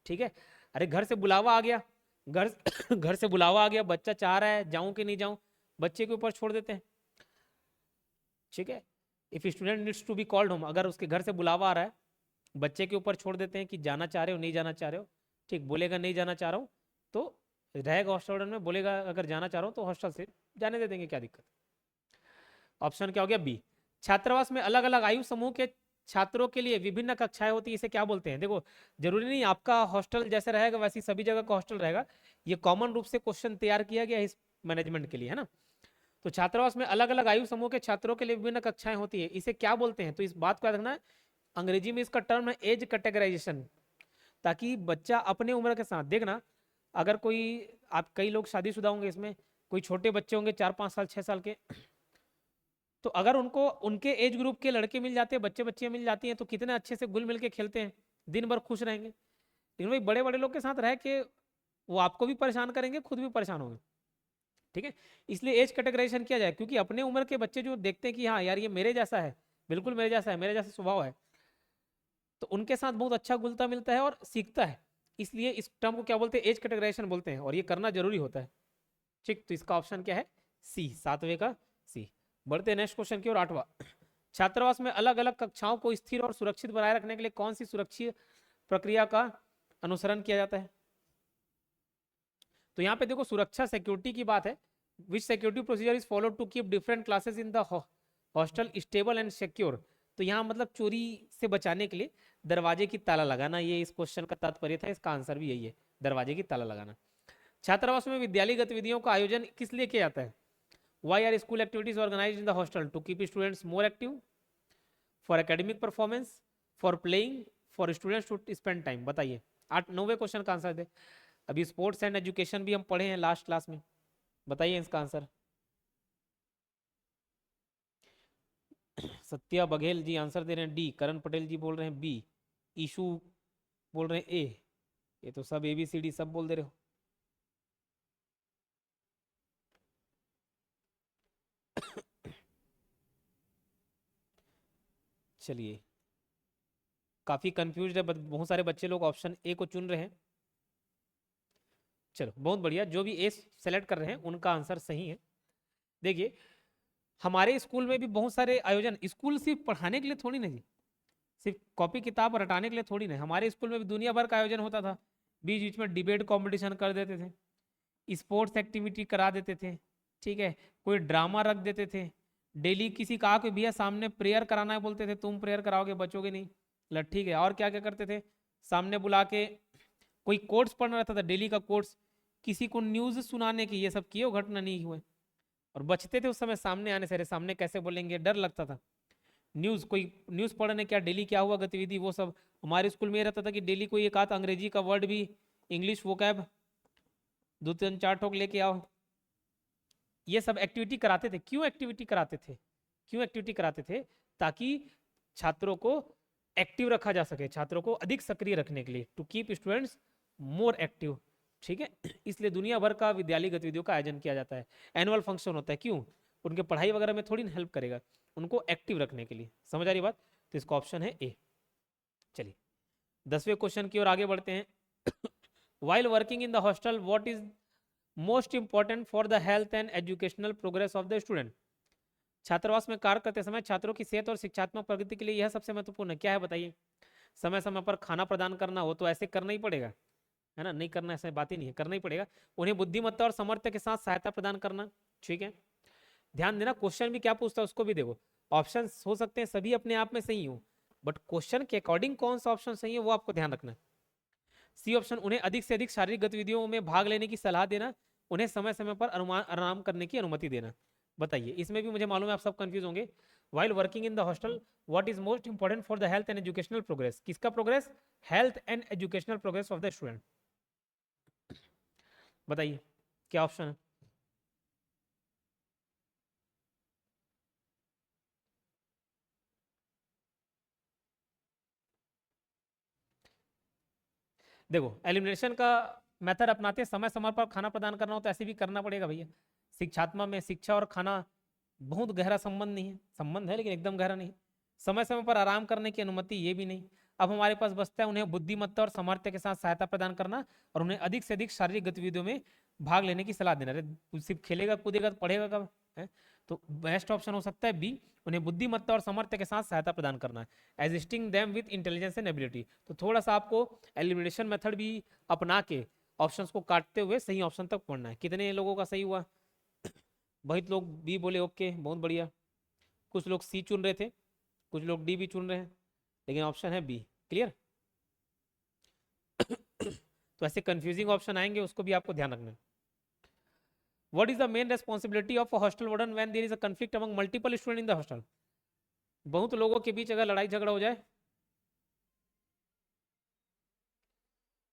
ठीक है। अरे घर से बुलावा आ गया, घर घर से बुलावा आ गया, बच्चा चाह रहा है जाऊं कि नहीं जाऊं, बच्चे के ऊपर छोड़ देते हैं। ठीक है, if student needs to be called home, अगर उसके घर से बुलावा आ रहा है, बच्चे के ऊपर छोड़ देते हैं कि जाना चाह रहे हो नहीं जाना चाह रहे हो। ठीक, बोलेगा नहीं जाना चाह रहा हूँ तो रहेगा हॉस्टल में, बोलेगा अगर जाना चाह रहा हूँ तो हॉस्टल से जाने दे देंगे, क्या दिक्कत। ऑप्शन क्या हो गया, बी। छात्रावास में अलग अलग आयु समूह के छात्रों के लिए विभिन्न कक्षाएं होती है, इसे क्या बोलते हैं। देखो जरूरी नहीं आपका हॉस्टल जैसे रहेगा वैसी सभी जगह का हॉस्टल रहेगा, ये कॉमन रूप से क्वेश्चन तैयार किया गया है इस मैनेजमेंट के लिए, है ना। तो छात्रावास में अलग अलग आयु समूह के छात्रों के लिए विभिन्न कक्षाएं होती है, इसे क्या बोलते हैं। तो इस बात को याद रखना है, अंग्रेजी में इसका टर्म है एज कैटेगराइजेशन, ताकि बच्चा अपने उम्र के साथ देखना, अगर कोई, आप कई लोग शादीशुदा होंगे इसमें, कोई छोटे बच्चे होंगे 4-5 साल 6 साल के, तो अगर उनको उनके एज ग्रुप के लड़के मिल जाते हैं, बच्चे बच्चियां मिल जाती हैं, तो कितने अच्छे से घुल मिल के खेलते हैं, दिन भर खुश रहेंगे। लेकिन भाई बड़े बड़े लोग के साथ रह के वो आपको भी परेशान करेंगे, खुद भी परेशान होंगे। ठीक है, इसलिए एज कैटेगराइजेशन किया जाए, क्योंकि अपने उम्र के बच्चे जो देखते हैं कि हाँ यार ये मेरे जैसा है, बिल्कुल मेरे जैसा है, मेरे जैसा स्वभाव है, तो उनके साथ बहुत अच्छा घुलता मिलता है और सीखता है। इसलिए इस टर्म को क्या बोलते हैं, एज कैटेगराइजेशन बोलते हैं, और ये करना जरूरी होता है। ठीक, तो इसका ऑप्शन क्या है, सी, सातवें का सी। बढ़ते हैं नेक्स्ट क्वेश्चन की ओर, 8वां। छात्रावास में अलग अलग कक्षाओं को स्थिर और सुरक्षित बनाए रखने के लिए कौन सी सुरक्षित प्रक्रिया का अनुसरण किया जाता है। तो यहाँ पे देखो सुरक्षा सिक्योरिटी की बात है, which security procedure is follow to keep different classes in the hostel stable and secure. तो यहाँ मतलब चोरी से बचाने के लिए दरवाजे की ताला लगाना, ये इस क्वेश्चन का तात्पर्य था, इसका आंसर भी यही है, दरवाजे की ताला लगाना। छात्रावास में विद्यालय गतिविधियों का आयोजन किस लिए किया जाता है। Why are school activities organize in the hostel, to keep students more active, for academic performance, for playing, for students to spend time. बताइए, 9वें क्वेश्चन का आंसर दे। अभी स्पोर्ट्स एंड एजुकेशन भी हम पढ़े हैं लास्ट क्लास में, बताइए इसका आंसर। सत्या बघेल जी आंसर दे रहे हैं डी, करण पटेल जी बोल रहे हैं बी, ईशू बोल रहे हैं ए, ये तो सब ABCD सब बोल दे रहे हो। चलिए, काफी कंफ्यूज है, बहुत सारे बच्चे लोग ऑप्शन ए को चुन रहे हैं। चलो बहुत बढ़िया, जो भी ए सेलेक्ट कर रहे हैं उनका आंसर सही है। देखिए हमारे स्कूल में भी बहुत सारे आयोजन, स्कूल सिर्फ पढ़ाने के लिए थोड़ी नहीं, सिर्फ कॉपी किताब रटाने के लिए थोड़ी नहीं, हमारे स्कूल में भी दुनिया भर का आयोजन होता था। बीच बीच में डिबेट कंपटीशन कर देते थे, स्पोर्ट्स एक्टिविटी करा देते थे, ठीक है, कोई ड्रामा रख देते थे, डेली किसी कहा कि भैया सामने प्रेयर कराना है, बोलते थे तुम प्रेयर कराओगे बचोगे नहीं, ठीक है। और क्या क्या करते थे, सामने बुला के कोई कोट्स पढ़ना रहता था, डेली का कोट्स, किसी को न्यूज सुनाने की, ये सब किए घटना नहीं हुए, और बचते थे उस समय सामने आने से, अरे सामने कैसे बोलेंगे, डर लगता था। न्यूज, कोई न्यूज पढ़ने क्या, डेली क्या हुआ गतिविधि, वो सब हमारे स्कूल में ये रहता था कि डेली कोई एक आध अंग्रेजी का वर्ड भी, इंग्लिश वोकैब 2-3-4 ठोक लेके आओ। ये सब एक्टिविटी कराते थे, क्यों एक्टिविटी कराते थे, क्यों एक्टिविटी कराते थे, ताकि छात्रों को एक्टिव रखा जा सके, छात्रों को अधिक सक्रिय रखने के लिए, to keep students more active. ठीक है, इसलिए दुनिया भर का विद्यालय गतिविधियों का आयोजन किया जाता है, एनुअल फंक्शन होता है, क्यों, उनके पढ़ाई वगैरह में थोड़ी हेल्प करेगा, उनको एक्टिव रखने के लिए। समझ आ रही बात, तो इसका ऑप्शन है ए। चलिए 10वें क्वेश्चन की ओर आगे बढ़ते हैं। While working in the hostel what is most important for the health and educational progress of the student. छात्रावास में कार्य करते समय छात्रों की सेहत और शिक्षात्मक प्रगति के लिए यह सबसे महत्वपूर्ण है, क्या है बताइए। समय समय पर खाना प्रदान करना हो तो ऐसे करना ही पड़ेगा, है ना, नहीं करना ऐसा बात ही नहीं है, करना ही पड़ेगा। उन्हें बुद्धिमत्ता और सामर्थ्य के साथ सहायता प्रदान करना, ठीक है। ध्यान देना क्वेश्चन भी क्या पूछता है उसको भी देखो, ऑप्शन हो सकते हैं सभी अपने आप में सही हो, बट क्वेश्चन के अकॉर्डिंग कौन सा ऑप्शन सही है वो आपको ध्यान रखना है। सी ऑप्शन, उन्हें अधिक से अधिक शारीरिक गतिविधियों में भाग लेने की सलाह देना, उन्हें समय समय पर आराम करने की अनुमति देना। बताइए, इसमें भी मुझे मालूम है आप सब कंफ्यूज होंगे। While working in the hostel what is most important for the health and educational progress, किसका progress, health and educational progress of the student. बताइए क्या ऑप्शन है। देखो एलिमिनेशन का मेथड अपनाते हैं, समय समय पर खाना प्रदान करना हो तो ऐसे भी करना पड़ेगा भैया। शिक्षात्मा में शिक्षा और खाना बहुत गहरा संबंध नहीं है, संबंध है लेकिन एकदम गहरा नहीं। समय समय पर आराम करने की अनुमति ये भी नहीं। अब हमारे पास बचता है उन्हें बुद्धिमत्ता और सामर्थ्य के साथ सहायता प्रदान करना और उन्हें अधिक से अधिक शारीरिक गतिविधियों में भाग लेने की सलाह देना। अरे सिर्फ खेलेगा कूदेगा तो पढ़ेगा कब है? तो बेस्ट ऑप्शन हो सकता है बी, उन्हें बुद्धिमत्ता और सामर्थ्य के साथ सहायता प्रदान करना है, assisting them with intelligence and ability. तो थोड़ा सा आपको एलिमिनेशन मेथड भी अपना के ऑप्शंस को काटते हुए सही ऑप्शन तक पढ़ना है। कितने लोगों का सही हुआ? बहुत लोग बी बोले, ओके बहुत बढ़िया। कुछ लोग सी चुन रहे थे, कुछ लोग डी भी चुन रहे हैं, लेकिन ऑप्शन है बी। क्लियर? तो ऐसे कंफ्यूजिंग ऑप्शन आएंगे, उसको भी आपको ध्यान रखना है। What is the main responsibility of a hostel warden when there is a conflict among multiple students in the hostel? बहुत लोगों के बीच अगर लड़ाई झगड़ा हो जाए,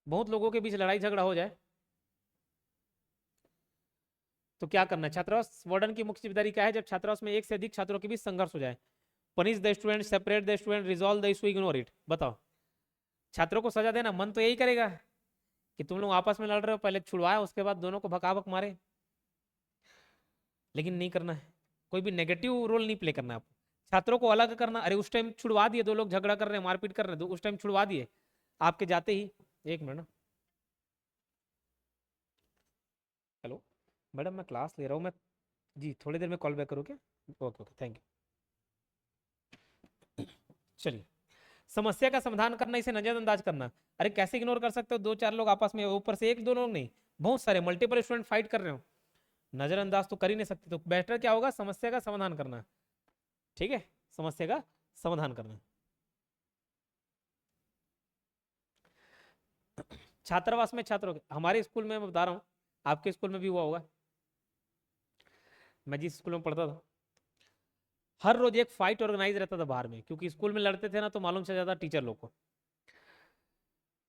बहुत लोगों के बीच लड़ाई झगड़ा हो जाए तो क्या करना है? छात्रावास वार्डन की मुख्य जिम्मेदारी क्या है जब छात्रावास में एक से अधिक छात्रों के बीच संघर्ष हो जाए? Punish the student, separate the student, resolve the issue, ignore it. बताओ। छात्रों को सजा देना, मन तो यही करेगा कि तुम लोग आपस में लड़ रहे हो, पहले छुड़वाए उसके बाद दोनों को भगा भग मारे, लेकिन नहीं करना है। कोई भी नेगेटिव रोल नहीं प्ले करना है आपको। छात्रों को अलग करना, अरे उस टाइम छुड़वा दिए, दो लोग झगड़ा कर रहे हैं, मारपीट कर रहे हैं, उस टाइम छुड़वा दिए आपके जाते ही। एक मिनट ना, हेलो मैडम मैं क्लास ले रहा हूँ, मैं जी थोड़ी देर में कॉल बैक करूँ क्या? Okay okay thank you. चलिए, समस्या का समाधान करना, इसे नजरअंदाज करना। अरे कैसे इग्नोर कर सकते हो? दो चार लोग आपस में, ऊपर से एक दो लोग नहीं, बहुत सारे मल्टीपल स्टूडेंट फाइट कर रहे हो, नजरअंदाज तो कर ही नहीं सकते। तो बेटर क्या होगा? समस्या का समाधान करना। ठीक है, समस्या का समाधान करना। छात्रावास में छात्रों हमारे स्कूल में मैं बता रहा हूँ, आपके स्कूल में भी हुआ होगा, मैं जिस स्कूल में पढ़ता था हर रोज एक फाइट ऑर्गेनाइज रहता था बाहर में, क्योंकि स्कूल में लड़ते थे ना तो मालूम चल जाता टीचर लोग को।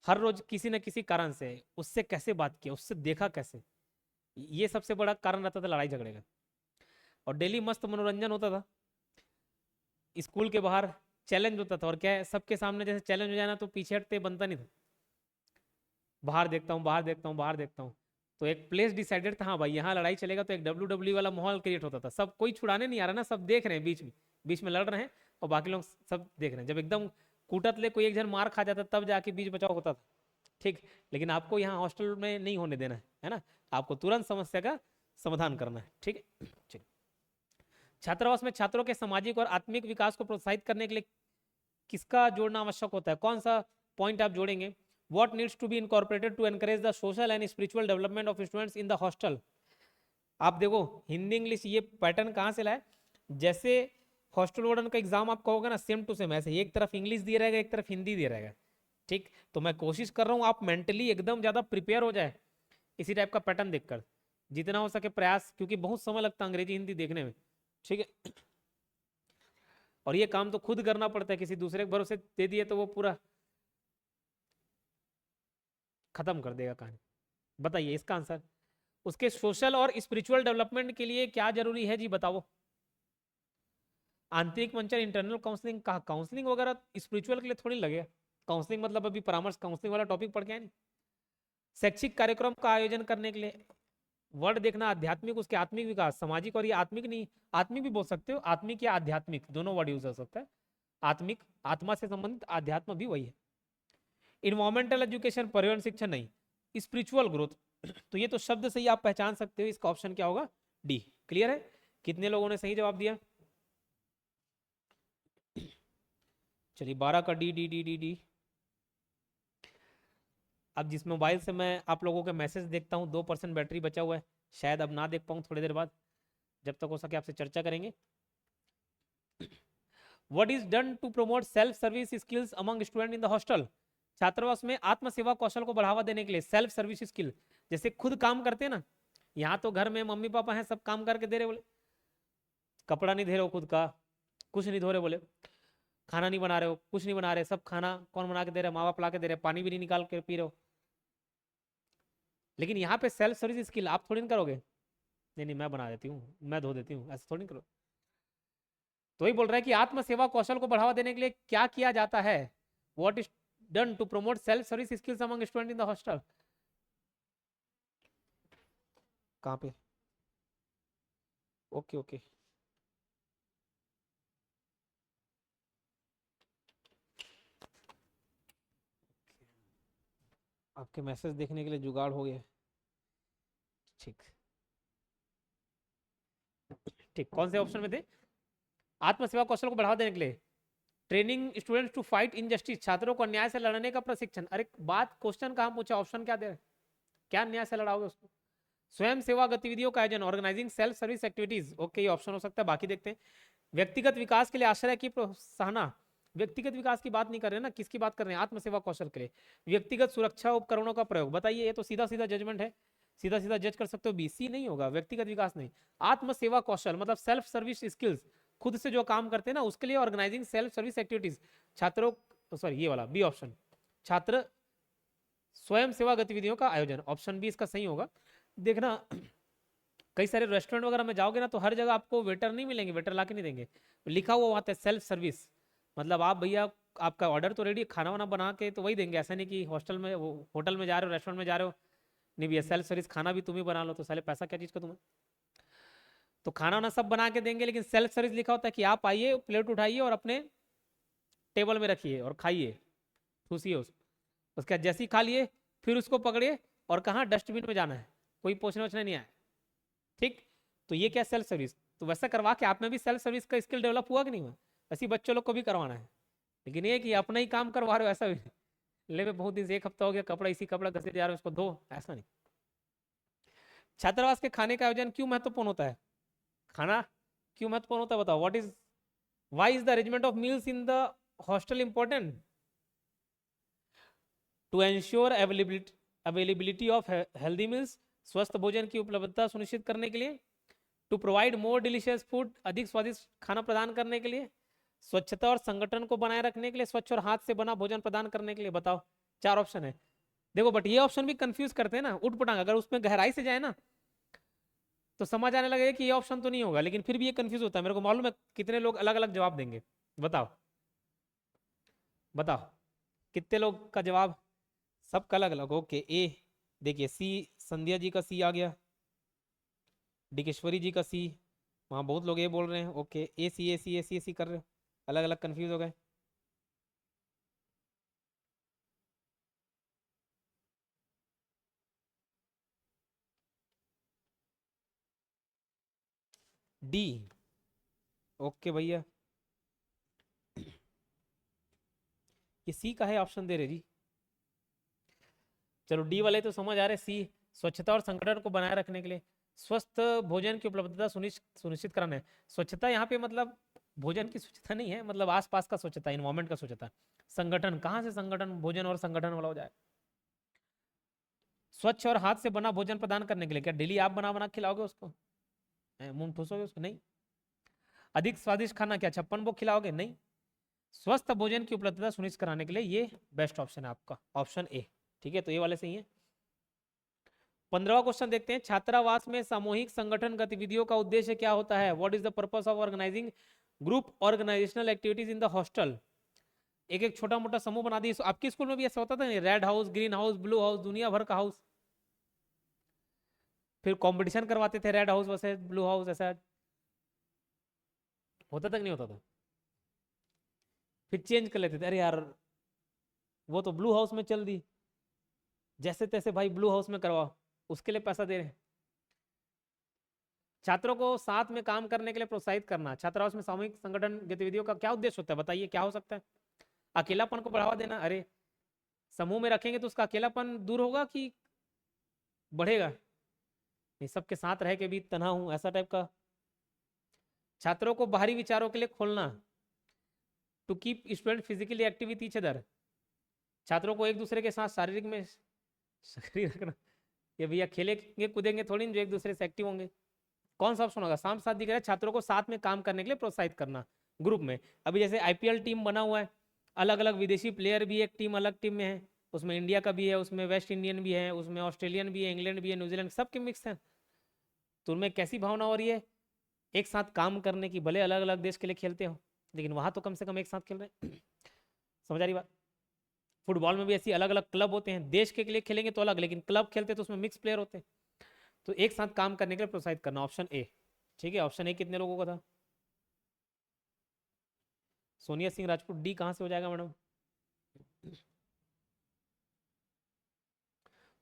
हर रोज किसी न किसी कारण से उससे कैसे बात किया, उससे देखा कैसे, ये सबसे बड़ा कारण रहता था लड़ाई झगड़े का। और डेली मस्त मनोरंजन होता था स्कूल के बाहर, चैलेंज होता था। और क्या है, सबके सामने जैसे चैलेंज हो जाए ना तो पीछे हटते बनता नहीं था, बाहर देखता हूँ बाहर देखता हूँ बाहर देखता हूँ। तो एक प्लेस डिसाइडेड था, हाँ भाई यहाँ लड़ाई चलेगा, तो एक WWE वाला माहौल क्रिएट होता था। सब कोई छुड़ाने नहीं आ रहा ना, सब देख रहे हैं, बीच में लड़ रहे हैं और बाकी लोग सब देख रहे हैं। जब एकदम कूटत ले कोई एक जन मार खा जाता तब जाके बीच बचाव होता था। ठीक, लेकिन आपको यहाँ हॉस्टल में नहीं होने देना है ना, आपको तुरंत समस्या का समाधान करना है। ठीक है, चलिए। छात्रावास में छात्रों के सामाजिक और आत्मिक विकास को प्रोत्साहित करने के लिए किसका जोड़ना आवश्यक होता है? कौन सा पॉइंट आप जोड़ेंगे? What needs to be incorporated to encourage the social and spiritual development of students in the hostel? आप देखो हिंदी इंग्लिश ये पैटर्न कहाँ से लाए? जैसे हॉस्टल वार्डन का एग्जाम आप कहोगे ना, सेम टू सेम ऐसे, एक तरफ इंग्लिश दिया रहेगा एक तरफ हिंदी दिया रहेगा। ठीक, तो मैं कोशिश कर रहा हूँ आप मेंटली एकदम ज्यादा प्रिपेयर हो जाए इसी टाइप का पैटर्न देखकर, जितना हो सके प्रयास, क्योंकि बहुत समय लगता है अंग्रेजी हिंदी देखने में। ठीक है, और ये काम तो खुद करना पड़ता है, किसी दूसरे के भरोसे दे दिए तो वो पूरा खत्म कर देगा कहानी। बताइए इसका आंसर। उसके सोशल और स्पिरिचुअल डेवलपमेंट के लिए क्या जरूरी है जी, बताओ। आंतरिक मंचन, इंटरनल काउंसलिंग, का काउंसलिंग वगैरह स्पिरिचुअल के लिए थोड़ी लगेगा। काउंसलिंग मतलब अभी परामर्श, काउंसलिंग वाला टॉपिक पढ़ के आए नहीं। शैक्षिक कार्यक्रम का आयोजन करने के लिए, वर्ड देखना, आध्यात्मिक, उसके आत्मिक विकास, सामाजिक, और ये आत्मिक नहीं, आत्मिक भी बोल सकते हो, आत्मिक या आध्यात्मिक दोनों वर्ड यूज हो सकता है। आत्मिक आत्मा से संबंधित, आध्यात्म भी वही है। इन्वायरमेंटल एजुकेशन, पर्यावरण शिक्षा नहीं। स्पिरिचुअल ग्रोथ, तो ये तो शब्द से ही आप पहचान सकते हो, इसका ऑप्शन क्या होगा? डी। क्लियर है? कितने लोगों ने सही जवाब दिया? चलिए 12 का D D D D D. अब जिस मोबाइल से मैं आप लोगों के मैसेज देखता हूँ 2% बैटरी बचा हुआ है, शायद अब ना देख पाऊँ थोड़ी देर बाद, जब तक हो सके आपसे चर्चा करेंगे। What is done to promote self service skills among student in the hostel? छात्रावास में आत्म सेवा कौशल को बढ़ावा देने के लिए सेल्फ सर्विस स्किल, जैसे खुद काम करते हैं ना, यहाँ तो घर में मम्मी पापा हैं सब काम करके दे रहे, बोले कपड़ा नहीं दे रहे हो खुद का, कुछ नहीं धो रहे, बोले खाना नहीं बना रहे हो, कुछ नहीं बना रहे, सब खाना कौन बना के दे रहे? माँ बाप ला के दे रहे, पानी भी नहीं निकाल के पी रहे हो। लेकिन यहाँ पे सेल्फ सर्विस स्किल आप थोड़ी ना करोगे, नहीं नहीं मैं बना देती हूँ, मैं धो देती हूँ, ऐसा थोड़ी करो। तो ही बोल रहा है कि आत्म सेवा कौशल को बढ़ावा देने के लिए क्या किया जाता है? What is done to promote self service skills among students in the hostel? कहाँ पे? ओके ओके, आपके मैसेज देखने के लिए जुगाड़ हो गया। ठीक ठीक, कौन से ऑप्शन में थे? आत्मसेवा कौशल को बढ़ावा देने के लिए, training students to fight injustice, छात्रों को अन्याय से लड़ने का प्रशिक्षण। अरे बात, क्वेश्चन कहाँ पूछा, ऑप्शन क्या दे रहे, क्या अन्याय से लड़ाओगे उसको? स्वयं सेवा गतिविधियों का आयोजन, organizing self service activities, okay ये ऑप्शन हो सकता है, बाकी देखते हैं। व्यक्तिगत विकास के लिए आश्रय की प्रोत्साहना, व्यक्तिगत विकास की बात नहीं कर रहे ना, किसकी बात कर रहे हैं? आत्मसेवा कौशल के लिए। व्यक्तिगत सुरक्षा उपकरणों का प्रयोग, बताइए, ये तो सीधा सीधा जजमेंट है, सीधा सीधा जज कर सकते हो, बी सी नहीं होगा, व्यक्तिगत विकास नहीं। आत्मसेवा कौशल मतलब सेल्फ सर्विस स्किल्स, खुद से जो काम करते हैं ना उसके लिए ऑर्गेनाइजिंग सेल्फ सर्विस एक्टिविटीज, छात्रों, सॉरी ये वाला बी ऑप्शन, छात्र स्वयं सेवा गतिविधियों का आयोजन, ऑप्शन बी इसका सही होगा। देखना कई सारे रेस्टोरेंट वगैरह में जाओगे ना तो हर जगह आपको वेटर नहीं मिलेंगे, वेटर ला के नहीं देंगे, लिखा हुआ वहाँ सेल्फ सर्विस, मतलब आप भैया आपका ऑर्डर तो रेडी, खाना वाना बना के तो वही देंगे, ऐसा नहीं कि हॉस्टल में वो होटल में जा रहे हो रेस्टोरेंट में जा रहे हो, नहीं भैया सेल्फ सर्विस, खाना भी तुम ही बना लो, तो साले पैसा क्या चीज़ का तुम्हें, तो खाना वाना सब बना के देंगे, लेकिन सेल्फ सर्विस लिखा होता है कि आप आइए, प्लेट उठाइए और अपने टेबल में रखिए और खाइए, ठूसिए उसके बाद जैसे ही खा लिए फिर उसको पकड़िए और कहाँ डस्टबिन में जाना है, कोई पूछने वछने नहीं आया, ठीक। तो ये क्या सेल्फ सर्विस, तो वैसा करवा के आप में भी सेल्फ सर्विस का स्किल डेवलप हुआ कि नहीं हुआ? ऐसी बच्चों लोग को भी करवाना है, लेकिन ये कि अपना ही काम करवा रहे हो ऐसा भी नहीं। ले मैं बहुत दिन से, एक हफ्ता हो गया कपड़ा इसी कपड़ा घसे जा रहे हो, उसको धो, ऐसा नहीं। छात्रावास के खाने का आयोजन क्यों महत्वपूर्ण होता है? खाना क्यों महत्वपूर्ण होता है बताओ, what is, why is the arrangement of meals in the hostel important? To ensure availability of healthy meals, स्वस्थ भोजन की उपलब्धता सुनिश्चित करने के लिए, to provide more delicious food, अधिक स्वादिष्ट खाना प्रदान करने के लिए, स्वच्छता और संगठन को बनाए रखने के लिए, स्वच्छ और हाथ से बना भोजन प्रदान करने के लिए, बताओ। चार ऑप्शन है, देखो बट ये ऑप्शन भी कंफ्यूज करते हैं ना, उठ पटांग, अगर उसमें गहराई से जाए ना तो समझ आने लगेगा कि ये ऑप्शन तो नहीं होगा, लेकिन फिर भी ये कंफ्यूज होता है, मेरे को मालूम है कितने लोग अलग अलग जवाब देंगे, बताओ बताओ, कितने लोग का जवाब, सबका अलग अलग, ओके। ए देखिए, सी संध्या जी का सी आ गया, डिकेश्वरी जी का सी, वहाँ बहुत लोग ए बोल रहे हैं, ओके, ए सी ए सी ए सी ए सी कर रहे हो, अलग अलग कंफ्यूज हो गए। डी, ओके भैया, ये सी का है ऑप्शन दे रहे जी, चलो डी वाले तो समझ आ रहे, सी स्वच्छता और संगठन को बनाए रखने के लिए, स्वस्थ भोजन की उपलब्धता सुनिश्चित कराना है। स्वच्छता यहाँ पे मतलब भोजन की स्वच्छता नहीं है, मतलब आसपास का स्वच्छता, इन्वायरमेंट का स्वच्छता। संगठन, कहाँ से संगठन, भोजन और संगठन वाला हो जाए। स्वच्छ और हाथ से बना भोजन प्रदान करने के लिए, क्या डेली आप बना बना खिलाओगे उसको, मुंह ठूसोगे उसको, नहीं। अधिक स्वादिष्ट खाना, क्या छप्पन भोग खिलाओगे, नहीं। स्वस्थ भोजन की उपलब्धता सुनिश्चित कराने के लिए ये बेस्ट ऑप्शन है आपका, ऑप्शन ए, ठीक है, तो ये वाले सही है। 15वां क्वेश्चन देखते हैं, छात्रावास में सामूहिक संगठन गतिविधियों का उद्देश्य क्या होता है? What is the purpose of organizing group organizational activities in the hostel? एक एक छोटा मोटा समूह बना दिए, आपके स्कूल में भी ऐसा होता था नहीं, red house, green house, blue house, दुनिया भर का हाउस, फिर कंपटीशन करवाते थे, red house versus blue house, ऐसा होता तक नहीं होता था, फिर चेंज कर लेते थे, अरे यार वो तो ब्लू हाउस में चल दी, जैसे तैसे भाई ब्लू हाउस में करवाओ, उसके लिए पैसा दे रहे हैं। छात्रों को साथ में काम करने के लिए प्रोत्साहित करना, छात्रावास में सामूहिक संगठन गतिविधियों का क्या उद्देश्य होता है, बताइए क्या हो सकता है? अकेलापन को बढ़ावा देना, अरे समूह में रखेंगे तो उसका अकेलापन दूर होगा कि बढ़ेगा? नहीं, सबके साथ रह के भी तन्हा हूं, ऐसा टाइप का। छात्रों को बाहरी विचारों के लिए खोलना, to keep student physically active with each other, छात्रों को एक दूसरे के साथ शारीरिक में सक्रिय रखना, ये भैया खेलेंगे कूदेंगे थोड़ी जो एक दूसरे से एक्टिव होंगे। कौन सा ऑप्शन होगा? साथ साथ दिख रहा है, छात्रों को साथ में काम करने के लिए प्रोत्साहित करना ग्रुप में। अभी जैसे आईपीएल टीम बना हुआ है, अलग अलग विदेशी प्लेयर भी एक टीम, अलग टीम में है, उसमें इंडिया का भी है, उसमें वेस्ट इंडियन भी है, उसमें ऑस्ट्रेलियन भी है, इंग्लैंड भी है, न्यूजीलैंड, सबके मिक्स है, तो उनमें कैसी भावना हो रही है एक साथ काम करने की, भले अलग अलग देश के लिए खेलते हो लेकिन वहां तो कम से कम एक साथ खेल रहे हैं। समझ आ रही बात? फुटबॉल में भी ऐसी अलग अलग क्लब होते हैं, देश के लिए खेलेंगे तो अलग, लेकिन क्लब खेलते तो उसमें मिक्स प्लेयर होते हैं। तो एक साथ काम करने के लिए प्रोत्साहित करना, ऑप्शन ए। ठीक है, ऑप्शन ए कितने लोगों का था? सोनिया सिंह राजपूत। डी कहाँ से हो जाएगा madam?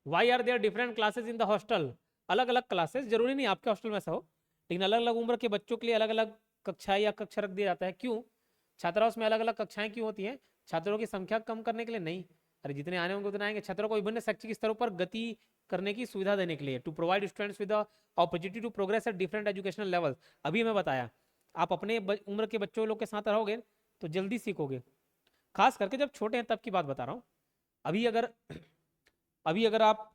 Why are there different classes in the hostel? अलग अलग क्लासेस, जरूरी नहीं आपके हॉस्टल में ऐसा हो, लेकिन अलग अलग उम्र के बच्चों के लिए अलग अलग कक्षाएं या कक्षा रख दिया जाता है। क्यों? छात्रावास में अलग अलग कक्षाएं क्यों होती हैं? छात्रों की संख्या कम करने के लिए नहीं, अरे जितने आने होंगे उतने आएंगे। छात्रों को विभिन्न शैक्षिक स्तरों पर गति करने की सुविधा देने के लिए, to provide students with opportunity to progress at different educational level. अभी मैं बताया, आप अपने उम्र के बच्चों लोग के साथ रहोगे तो जल्दी सीखोगे, खास करके जब छोटे हैं तब की बात बता रहा हूँ। अभी अगर अभी अगर आप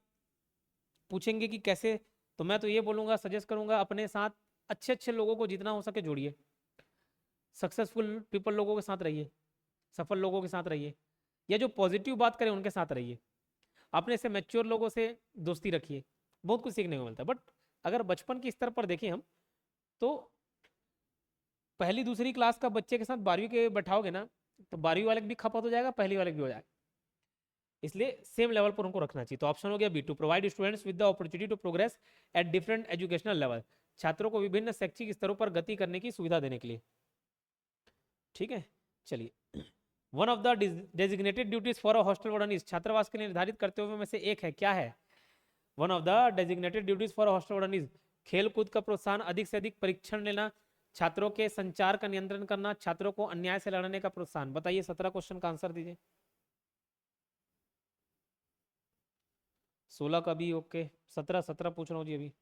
पूछेंगे कि कैसे, तो मैं तो ये बोलूंगा, सजेस्ट करूंगा अपने साथ अच्छे अच्छे लोगों को जितना हो सके जोड़िए, सक्सेसफुल पीपल लोगों के साथ रहिए, सफल लोगों के साथ रहिए, या जो पॉजिटिव बात करें उनके साथ रहिए। अपने से मैच्योर लोगों से दोस्ती रखिए, बहुत कुछ सीखने को मिलता है। बट अगर बचपन के स्तर पर देखें हम, तो पहली दूसरी क्लास का बच्चे के साथ 12वीं के बैठाओगे ना, तो 12वीं वाले भी खपत हो जाएगा, पहली वाले भी हो जाएगा। इसलिए सेम लेवल पर उनको रखना चाहिए। तो ऑप्शन हो गया B, to provide students with the opportunity to progress at different educational level, छात्रों को विभिन्न शैक्षिक स्तरों पर गति करने की सुविधा देने के लिए। ठीक है, चलिए। One of the designated duties for a hostel warden is, छात्रावास के लिए निर्धारित करते हुए में से एक है, क्या है? One of the designated duties for a hostel warden is, खेल कूद का प्रोत्साहन, अधिक से अधिक परीक्षण लेना, छात्रों के संचार का नियंत्रण करना, छात्रों को अन्याय से लड़ने का प्रोत्साहन। बताइए 17 क्वेश्चन का आंसर दीजिए। 16 का भी ओके, 17 पूछ रहा हूँ जी अभी।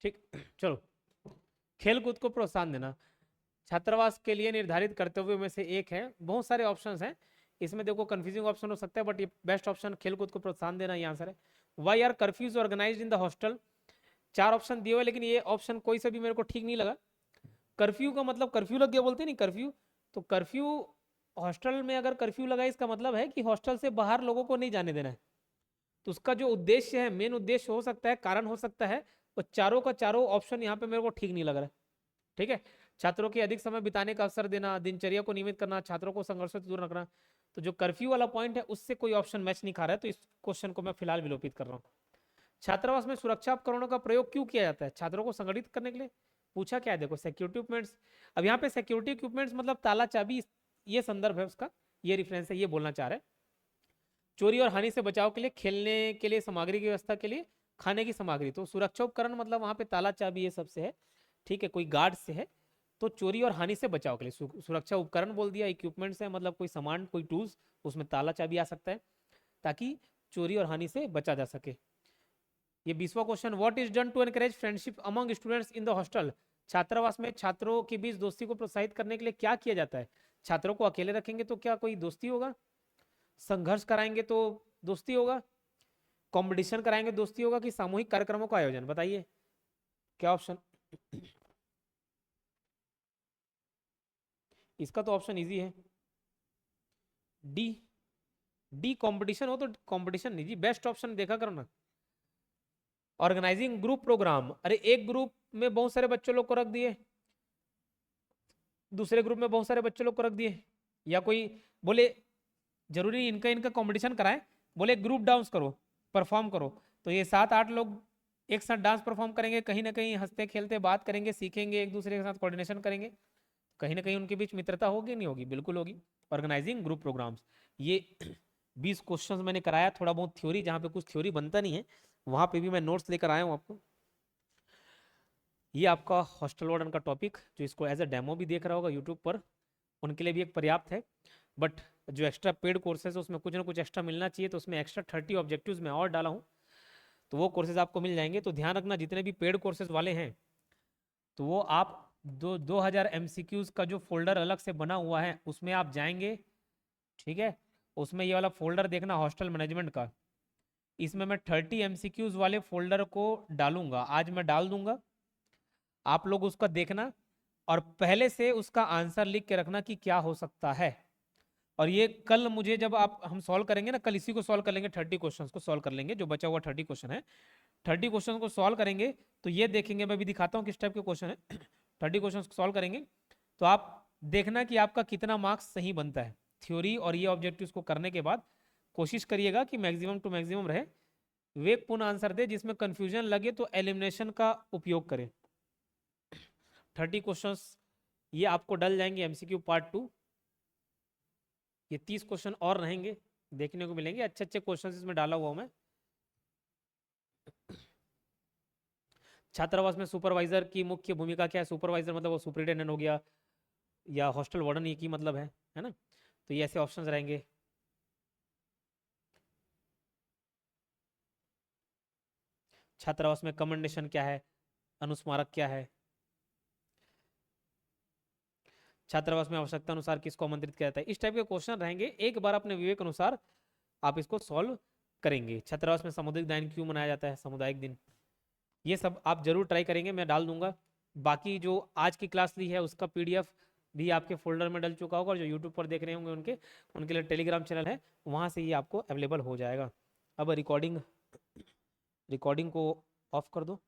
ठीक, चलो। खेल कूद को प्रोत्साहन देना, छात्रावास के लिए निर्धारित कर्तव्यों में से एक है। बहुत सारे ऑप्शंस हैं इसमें, देखो कंफ्यूजिंग ऑप्शन हो सकता है, बट ये बेस्ट ऑप्शन खेलकूद को प्रोत्साहन देना, ये आंसर है। Why are curfews organize in the hostel? 4 option दिए हुए, लेकिन ये ऑप्शन कोई से भी मेरे को ठीक नहीं लगा। कर्फ्यू का मतलब कर्फ्यू लग गया बोलते नहीं, कर्फ्यू, तो कर्फ्यू हॉस्टल में अगर कर्फ्यू लगा, इसका मतलब है कि हॉस्टल से बाहर लोगों को नहीं जाने देना है। तो उसका जो उद्देश्य है, मेन उद्देश्य हो सकता है, कारण हो सकता है, वो चारों का चारों ऑप्शन यहाँ पे मेरे को ठीक नहीं लग रहा है। ठीक है, छात्रों के अधिक समय बिताने का अवसर देना, दिनचर्या को नियमित करना, छात्रों को संघर्ष से दूर रखना। तो जो कर्फ्यू वाला पॉइंट है उससे कोई ऑप्शन मैच नहीं खा रहा है, तो इस क्वेश्चन को मैं फिलहाल विलोपित कर रहा हूँ। छात्रावास में सुरक्षा उपकरणों का प्रयोग क्यों किया जाता है? छात्रों को संगठित करने के लिए। पूछा क्या है, देखो सिक्योरिटी इक्विपमेंट्स। अब यहाँ पे सिक्योरिटी इक्विपमेंट्स मतलब ताला चाबी, ये संदर्भ है उसका, ये रेफरेंस है, ये बोलना चाह रहे हैं। चोरी और हानि से बचाव के लिए, खेलने के लिए सामग्री की व्यवस्था के लिए, खाने की सामग्री। तो सुरक्षा उपकरण मतलब वहां पे ताला चाबी ये सबसे है। ठीक है, कोई गार्ड से है, तो चोरी और हानि से बचाव के लिए सुरक्षा उपकरण बोल दिया। इक्विपमेंट्स है मतलब कोई सामान, कोई टूल्स, उसमें ताला चाबी आ सकता है, ताकि चोरी और हानि से बचा जा सके। ये 20वां question, what is done to encourage friendship among students in the hostel? छात्रावास में छात्रों के बीच दोस्ती को प्रोत्साहित करने के लिए क्या किया जाता है? छात्रों को अकेले रखेंगे तो क्या कोई दोस्ती होगा? संघर्ष कराएंगे तो दोस्ती होगा? कंपटीशन कराएंगे दोस्ती होगा? कि सामूहिक कार्यक्रमों का आयोजन? बताइए क्या ऑप्शन? इसका तो ऑप्शन इजी है, डी। डी कंपटीशन हो तो कंपटीशन नहीं जी, बेस्ट ऑप्शन देखा करो ना। ऑर्गेनाइजिंग ग्रुप प्रोग्राम, अरे एक ग्रुप में बहुत सारे बच्चों लोग को रख दिए, दूसरे ग्रुप में बहुत सारे बच्चों लोग को रख दिए, या कोई बोले जरूरी इनका इनका कंपटीशन कराए, बोले ग्रुप डांस करो, परफॉर्म करो, तो ये 7-8 लोग एक साथ डांस परफॉर्म करेंगे, कहीं ना कहीं हंसते खेलते बात करेंगे, सीखेंगे, एक दूसरे के साथ कोऑर्डिनेशन करेंगे, कहीं ना कहीं उनके बीच मित्रता होगी नहीं होगी? बिल्कुल होगी। ऑर्गेनाइजिंग ग्रुप प्रोग्राम्स, ये 20 क्वेश्चंस मैंने कराया, थोड़ा बहुत थ्योरी, जहाँ पे कुछ थ्योरी बनता नहीं है वहाँ पे भी मैं नोट्स लेकर आया हूँ आपको। ये आपका हॉस्टल वार्डन का टॉपिक, जो इसको एज अ डेमो भी देख रहा होगा यूट्यूब पर, उनके लिए भी एक पर्याप्त है। बट जो एक्स्ट्रा पेड कोर्सेज है उसमें कुछ ना कुछ एक्स्ट्रा मिलना चाहिए, तो उसमें एक्स्ट्रा 30 ऑब्जेक्टिव्स में और डाला हूँ, तो वो कोर्सेज आपको मिल जाएंगे। तो ध्यान रखना, जितने भी पेड कोर्सेज वाले हैं तो वो आप 2000 MCQs का जो फोल्डर अलग से बना हुआ है उसमें आप जाएंगे, ठीक है। उसमें ये वाला फोल्डर देखना हॉस्टल मैनेजमेंट का, इसमें मैं 30 MCQs वाले फोल्डर को डालूंगा, आज मैं डाल दूंगा। आप लोग उसका देखना और पहले से उसका आंसर लिख के रखना कि क्या हो सकता है। और ये कल मुझे जब आप हम सॉल्व करेंगे ना, कल इसी को सॉल्व कर लेंगे, 30 क्वेश्चंस को सॉल्व कर लेंगे, जो बचा हुआ 30 क्वेश्चन है, 30 क्वेश्चन को सॉल्व करेंगे तो ये देखेंगे, मैं भी दिखाता हूँ किस टाइप के क्वेश्चन है। 30 क्वेश्चन को सॉल्व करेंगे तो आप देखना कि आपका कितना मार्क्स सही बनता है। थ्योरी और ये ऑब्जेक्टिव्स को करने के बाद कोशिश करिएगा कि मैक्सिमम टू मैक्सिमम रहे, विवेकपूर्ण आंसर दे, जिसमें कंफ्यूजन लगे तो एलिमिनेशन का उपयोग करें। 30 क्वेश्चंस ये आपको डल जाएंगे एमसीक्यू पार्ट 2। ये 30 क्वेश्चन और रहेंगे, देखने को मिलेंगे, अच्छे अच्छे क्वेश्चन इसमें डाला हुआ हूं मैं। छात्रावास में सुपरवाइजर की मुख्य भूमिका क्या है? सुपरवाइजर मतलब वो सुपरिटेंडेंट हो गया, या हॉस्टल वार्डन, ये की मतलब है ना। तो ये ऐसे ऑप्शंस रहेंगे। छात्रावास में कमेंडेशन क्या है? अनुस्मारक क्या है? छात्रावास में आवश्यकता अनुसार किसको आमंत्रित किया जाता है? इस टाइप के क्वेश्चन रहेंगे, एक बार अपने विवेक अनुसार आप इसको सॉल्व करेंगे। छात्रावास में सामुदायिक दिन क्यों मनाया जाता है? सामुदायिक दिन, ये सब आप जरूर ट्राई करेंगे, मैं डाल दूंगा। बाकी जो आज की क्लास ली है उसका पीडीएफ भी आपके फोल्डर में डल चुका होगा, और जो यूट्यूब पर देख रहे होंगे उनके उनके लिए टेलीग्राम चैनल है, वहाँ से ये आपको अवेलेबल हो जाएगा। अब रिकॉर्डिंग को ऑफ कर दो।